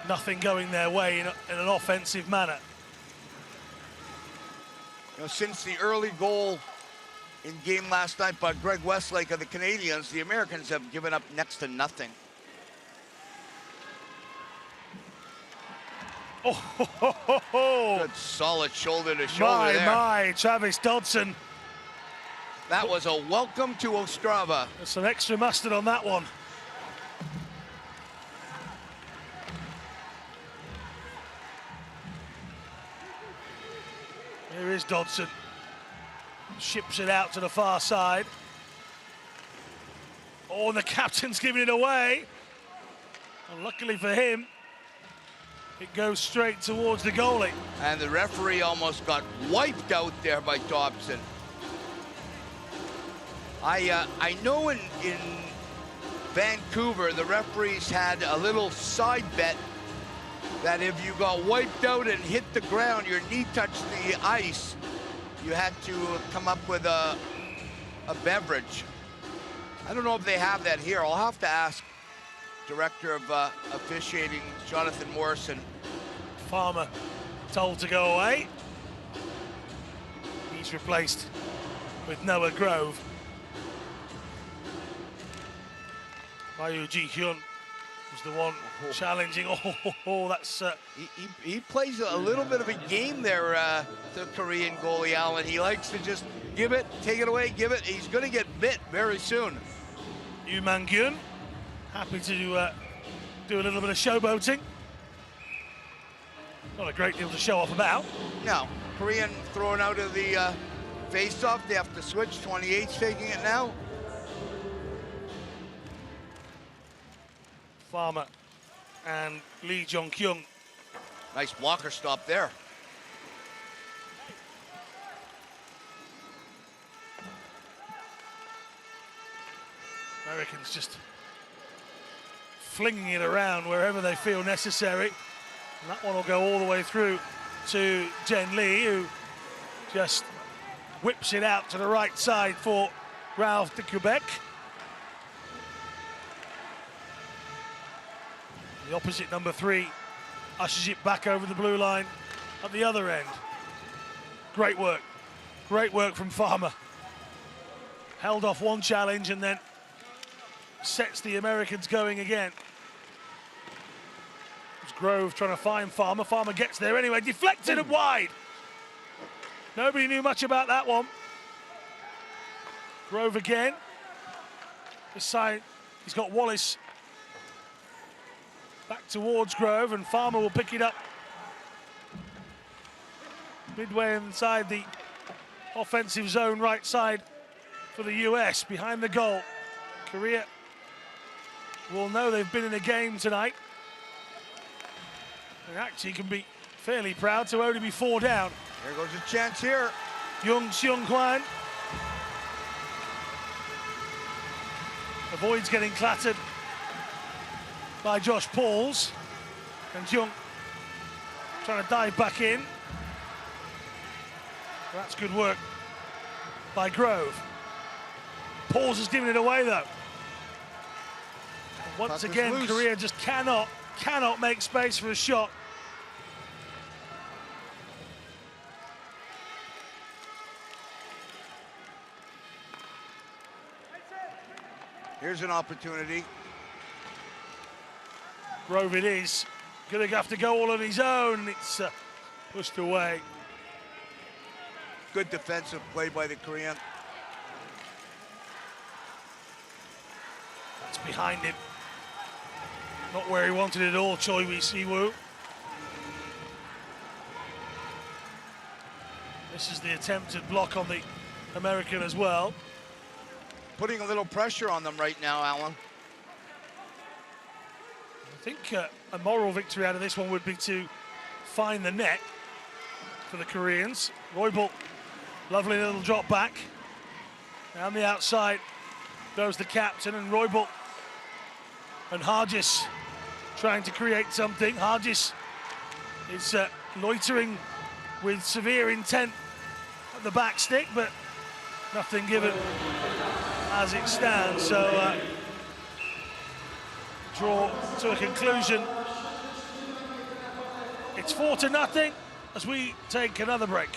nothing going their way in an offensive manner. You know, since the early goal in game last night by Greg Westlake of the Canadians, the Americans have given up next to nothing. Good solid shoulder to shoulder there. My, Travis Dodson. That was a welcome to Ostrava. There's some extra mustard on that one. Here is Dodson. Ships it out to the far side. Oh, and the captain's giving it away. And luckily for him, it goes straight towards the goalie. And the referee almost got wiped out there by Dobson. I know in Vancouver, the referees had a little side bet that if you got wiped out and hit the ground, your knee touched the ice, you had to come up with a beverage. I don't know if they have that here. I'll have to ask Director of Officiating, Jonathan Morrison. Farmer told to go away. He's replaced with Noah Grove. Ryu Ji-hyun was the one challenging. That's... He plays a little bit of a game there, the Korean goalie, Allen. He likes to just give it, take it away, give it. He's going to get bit very soon. Yu Man-gyun, happy to do a little bit of showboating. Not a great deal to show off about. No. Korean thrown out of the face-off. They have to switch. 28's taking it now. Farmer and Lee Seokyong. Nice blocker stop there. Americans just flinging it around wherever they feel necessary. And that one will go all the way through to Jen Lee, who just whips it out to the right side for Ralph de Quebec. The opposite number 3 ushers it back over the blue line at the other end. Great work from Farmer. Held off one challenge and then sets the Americans going again. It's Grove trying to find Farmer. Farmer gets there anyway, deflected and wide. Nobody knew much about that one. Grove again. This side, he's got Wallace back towards Grove, and Farmer will pick it up midway inside the offensive zone, right side for the US, behind the goal. Korea will know they've been in a game tonight, and actually can be fairly proud to only be 4 down. Here goes a chance here. Young Seung Hwan avoids getting clattered by Josh Pauls, and Jung trying to dive back in. That's good work by Grove. Pauls has given it away though. And once again, Korea just cannot make space for a shot. Here's an opportunity. Grove it is. Gonna have to go all on his own. It's pushed away. Good defensive play by the Korean. It's behind him. Not where he wanted it at all, Choi Wee-si-woo. This is the attempted block on the American as well. Putting a little pressure on them right now, Alan. I think a moral victory out of this one would be to find the net for the Koreans. Roybal, lovely little drop back. Down the outside goes the captain, and Roybal and Hargis trying to create something. Hargis is loitering with severe intent at the back stick, but nothing given as it stands. So draw to a conclusion. It's 4-0 as we take another break.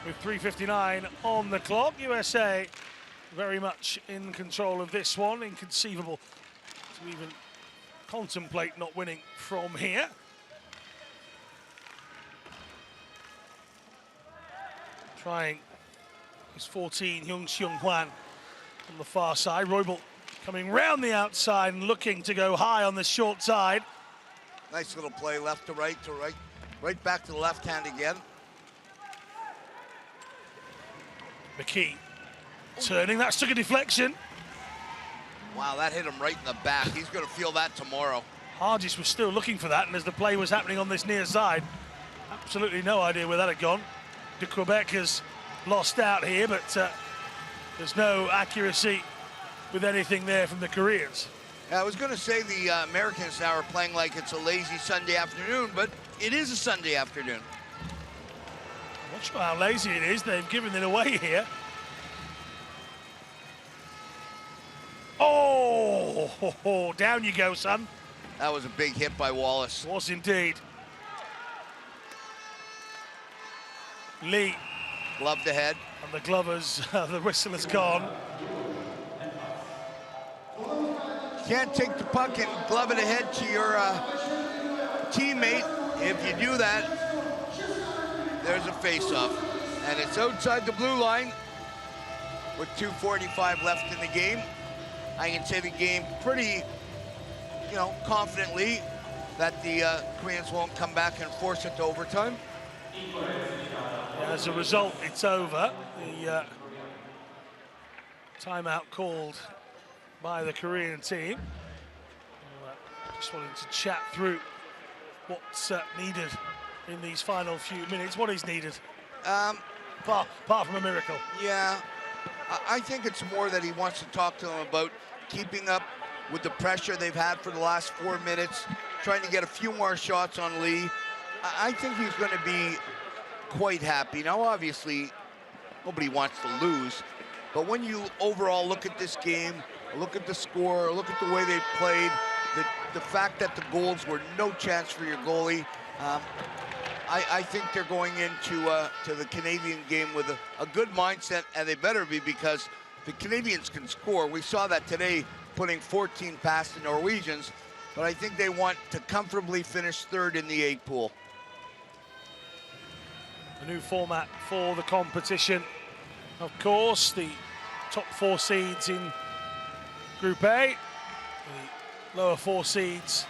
With 3:59 on the clock, USA very much in control of this one. Inconceivable to even contemplate not winning from here. Trying is 14, Young Seung Hwan on the far side. Roybal coming round the outside and looking to go high on the short side. Nice little play, left to right, right back to the left hand again. McKee turning, that's took a deflection. Wow, that hit him right in the back. He's going to feel that tomorrow. Hargis was still looking for that, and as the play was happening on this near side, absolutely no idea where that had gone. De Quebec has lost out here, but there's no accuracy with anything there from the Koreans. I was going to say the Americans now are playing like it's a lazy Sunday afternoon, but it is a Sunday afternoon. I'm not sure how lazy it is. They've given it away here. Oh, down you go, son. That was a big hit by Wallace. Was indeed. Lee. Glove to head. And the glovers, the whistle has gone. Can't take the puck and glove it ahead to your teammate. If you do that, there's a face-off. And it's outside the blue line with 2:45 left in the game. I can say the game pretty, confidently that the Koreans won't come back and force it to overtime. As a result, it's over. The timeout called by the Korean team. Just wanted to chat through what's needed in these final few minutes. What is needed? Apart from a miracle. Yeah, I think it's more that he wants to talk to them about keeping up with the pressure they've had for the last 4 minutes, trying to get a few more shots on Lee. I think he's going to be quite happy. Now, obviously, nobody wants to lose, but when you overall look at this game, look at the score, look at the way they played, the fact that the goals were no chance for your goalie, I think they're going into to the Canadian game with a good mindset, and they better be, because the Canadians can score. We saw that today, putting 14 past the Norwegians, but I think they want to comfortably finish third in the 8 pool. A new format for the competition. Of course, the top 4 seeds in Group A, the lower 4 seeds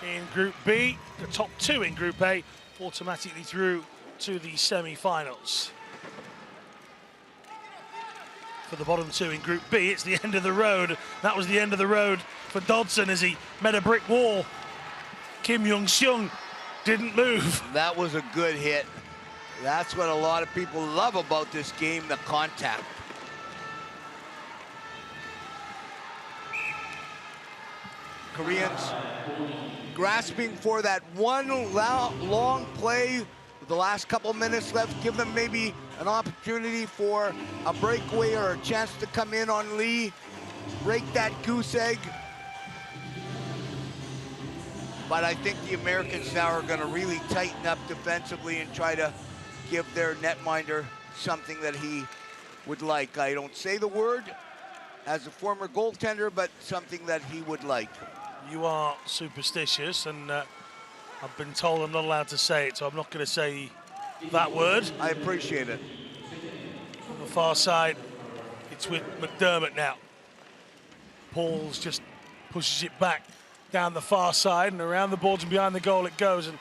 in Group B, the top 2 in Group A automatically through to the semi-finals. For the bottom 2 in Group B, it's the end of the road. That was the end of the road for Dodson as he met a brick wall. Kim Young-seung didn't move. That was a good hit. That's what a lot of people love about this game, the contact. Koreans grasping for that one long play with the last couple minutes left, give them maybe an opportunity for a breakaway or a chance to come in on Lee, break that goose egg. But I think the Americans now are going to really tighten up defensively and try to give their netminder something that he would like. I don't say the word as a former goaltender, but something that he would like. You are superstitious, and I've been told I'm not allowed to say it, so I'm not going to say that word. I appreciate it. On the far side, it's with McDermott now. Pauls just pushes it back down the far side, and around the boards and behind the goal it goes, and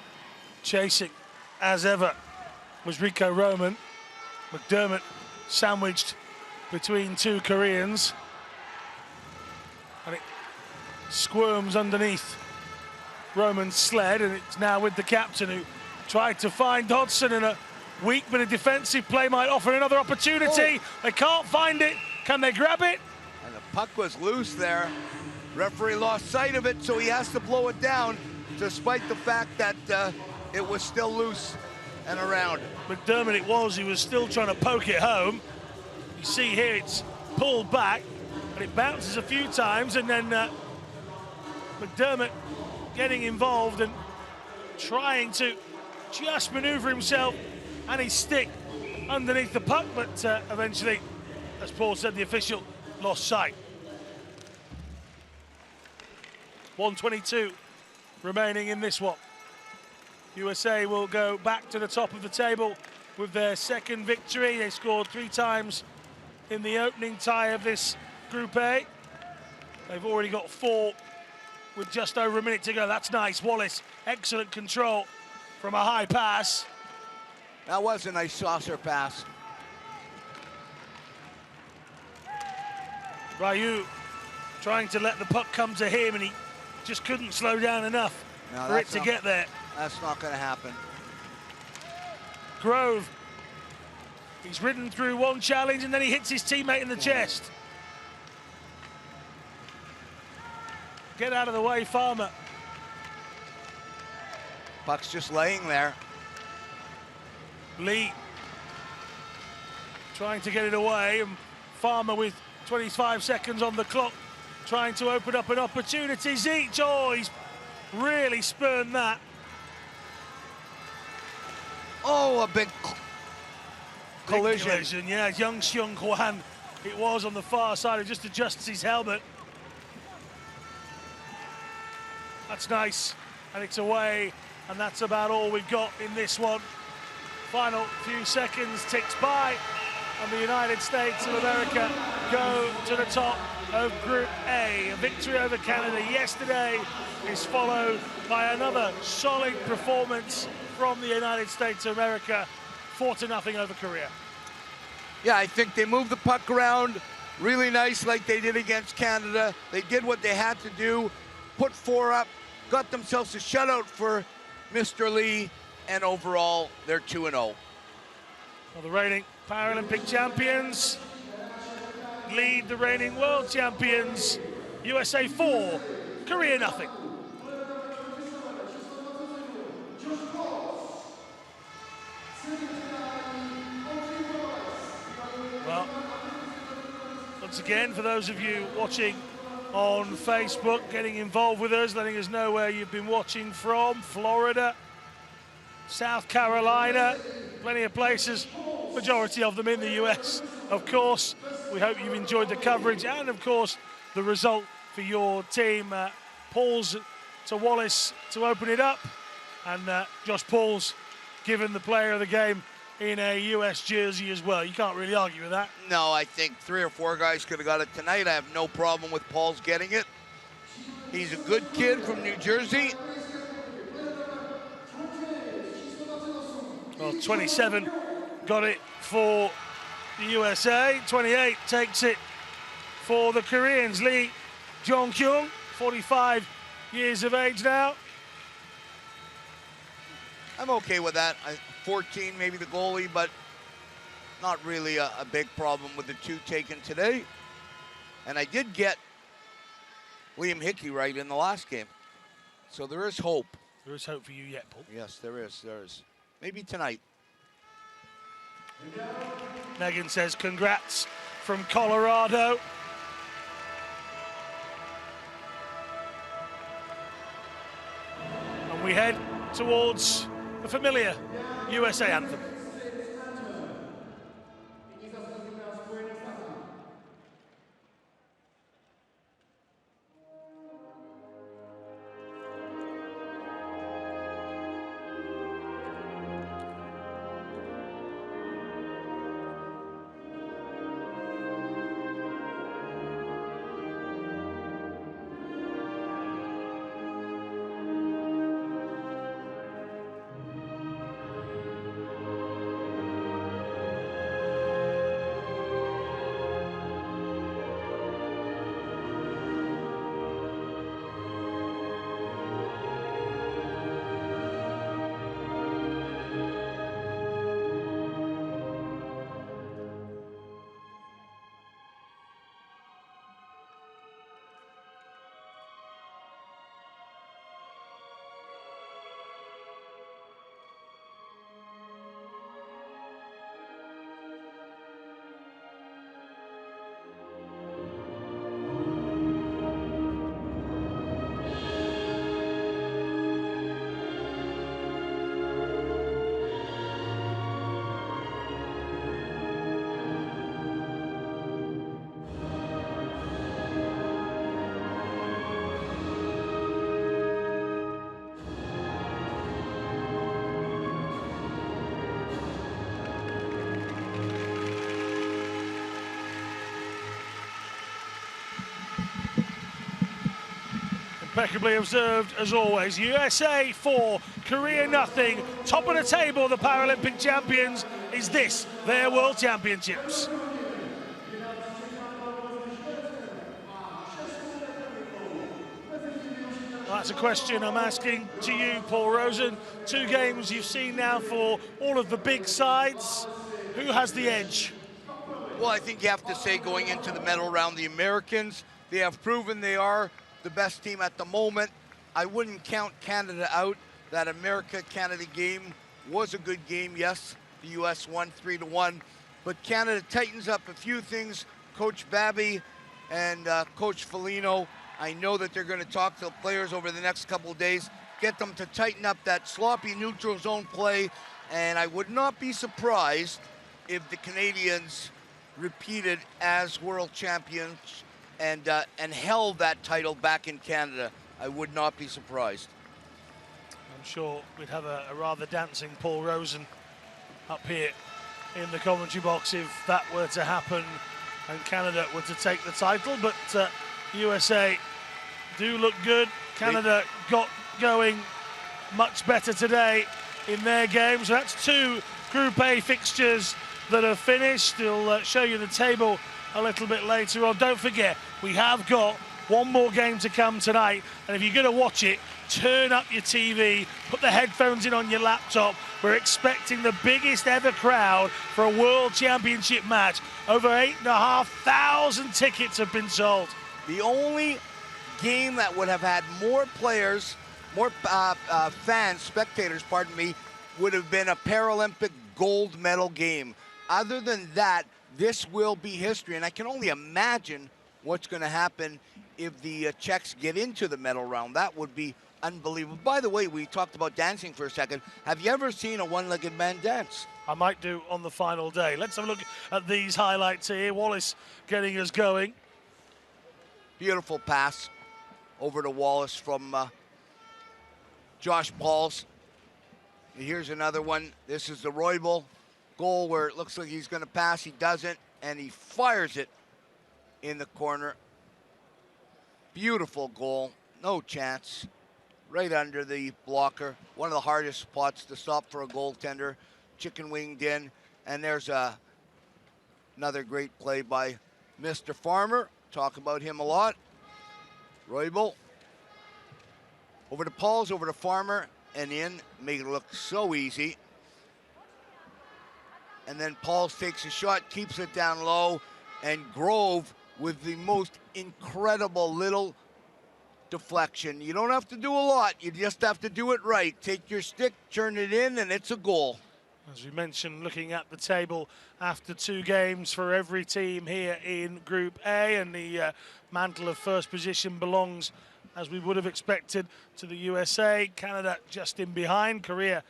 chasing, as ever, was Rico Roman. McDermott sandwiched between 2 Koreans, and it squirms underneath Roman's sled, and it's now with the captain, who tried to find Dodson, and a weak but a defensive play might offer another opportunity. They can't find it. Can they grab it? And the puck was loose there. Referee lost sight of it, so he has to blow it down, despite the fact that it was still loose and around. McDermott it was, he was still trying to poke it home. You see here it's pulled back, and it bounces a few times, and then McDermott getting involved and trying to just maneuver himself and his stick underneath the puck, but eventually, as Paul said, the official lost sight. 1:22 remaining in this one. USA will go back to the top of the table with their second victory. They scored 3 times in the opening tie of this Group A. They've already got 4 with just over a minute to go. That's nice. Wallace, excellent control from a high pass. That was a nice saucer pass. Ryu trying to let the puck come to him, and he just couldn't slow down enough for it to get there. That's not going to happen. Grove, he's ridden through one challenge and then he hits his teammate in the chest. Get out of the way, Farmer. Puck's just laying there. Lee trying to get it away, and Farmer with 25 seconds on the clock, trying to open up an opportunity. Zeech, oh, he's really spurned that. Oh, a big collision. Yeah, young Xiong Huan it was on the far side, who just adjusts his helmet. That's nice, and it's away, and that's about all we've got in this one. Final few seconds ticks by, and the United States of America go to the top of Group A. A victory over Canada yesterday is followed by another solid performance from the United States of America, 4-0 over Korea. Yeah, I think they moved the puck around really nice like they did against Canada. They did what they had to do, put 4 up, got themselves a shutout for Mr. Lee, and overall, they're 2-0. Well, the reigning Paralympic champions lead the reigning world champions. USA 4, Korea nothing. Well, once again, for those of you watching on Facebook, getting involved with us, letting us know where you've been watching from. Florida, South Carolina, plenty of places, majority of them in the US, of course. We hope you've enjoyed the coverage and, of course, the result for your team. Pauls to Wallace to open it up, and Josh Pauls given the player of the game in a US jersey as well. You can't really argue with that. No, I think 3 or 4 guys could have got it tonight. I have no problem with Pauls getting it. He's a good kid from New Jersey. Well, 27 got it for the USA. 28 takes it for the Koreans. Lee Jong-kyung, 45 years of age now. I'm okay with that. 14, maybe the goalie, but not really a big problem with the 2 taken today. And I did get Liam Hickey right in the last game. So there is hope. There is hope for you yet, Paul. Yes, there is. There is. Maybe tonight. Megan says congrats from Colorado. And we head towards the familiar USA anthem. Impeccably observed as always. USA 4, Korea nothing. Top of the table, the Paralympic champions. Is this their World Championships? That's a question I'm asking to you, Paul Rosen. 2 games you've seen now for all of the big sides. Who has the edge? Well, I think you have to say going into the medal round, the Americans, they have proven they are the best team at the moment. I wouldn't count Canada out. That America-Canada game was a good game. Yes, the U.S. won 3-1, but Canada tightens up a few things. Coach Babby and Coach Foligno, I know that they're going to talk to the players over the next couple of days, get them to tighten up that sloppy neutral zone play, and I would not be surprised if the Canadians repeated as world champions and held that title back in Canada. I would not be surprised. I'm sure we'd have a rather dancing Paul Rosen up here in the commentary box if that were to happen and Canada were to take the title, but USA do look good. Canada got going much better today in their games. So that's 2 Group A fixtures that are finished. We'll show you the table a little bit later on. Don't forget, we have got one more game to come tonight, and if you're going to watch it, turn up your TV, put the headphones in on your laptop. We're expecting the biggest ever crowd for a World Championship match. Over 8,500 tickets have been sold. The only game that would have had more players, more fans, spectators, pardon me, would have been a Paralympic gold medal game. Other than that, this will be history, and I can only imagine what's going to happen if the Czechs get into the medal round. That would be unbelievable. By the way, we talked about dancing for a second. Have you ever seen a one-legged man dance? I might do on the final day. Let's have a look at these highlights here. Wallace getting us going. Beautiful pass over to Wallace from Josh Pauls. Here's another one. This is the Roybal goal where it looks like he's going to pass. He doesn't, and he fires it in the corner. Beautiful goal. No chance. Right under the blocker. One of the hardest spots to stop for a goaltender. Chicken winged in. And there's another great play by Mr. Farmer. Talk about him a lot. Roybal. Over to Pauls, over to Farmer, and in. Make it look so easy. And then Pauls takes a shot, keeps it down low, and Grove with the most incredible little deflection. You don't have to do a lot, you just have to do it right. Take your stick, turn it in, and it's a goal. As we mentioned, looking at the table after 2 games for every team here in Group A, and the mantle of first position belongs, as we would have expected, to the USA. Canada just in behind. Korea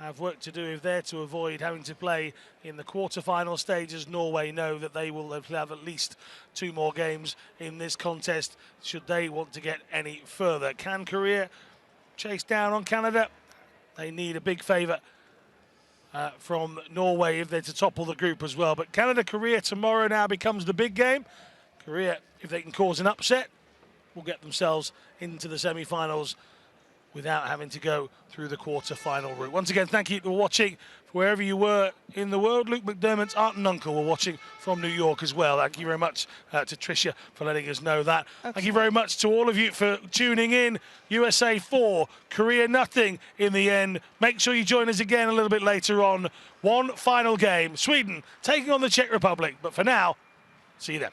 have work to do if they're to avoid having to play in the quarter-final stages. Norway know that they will have at least 2 more games in this contest should they want to get any further. Can Korea chase down on Canada? They need a big favour from Norway if they're to topple the group as well. But Canada-Korea tomorrow now becomes the big game. Korea, if they can cause an upset, will get themselves into the semi-finals without having to go through the quarter-final route. Once again, thank you for watching wherever you were in the world. Luke McDermott's aunt and uncle were watching from New York as well. Thank you very much to Tricia for letting us know that. Excellent. Thank you very much to all of you for tuning in. USA 4, Korea nothing in the end. Make sure you join us again a little bit later on. One final game, Sweden taking on the Czech Republic. But for now, see you then.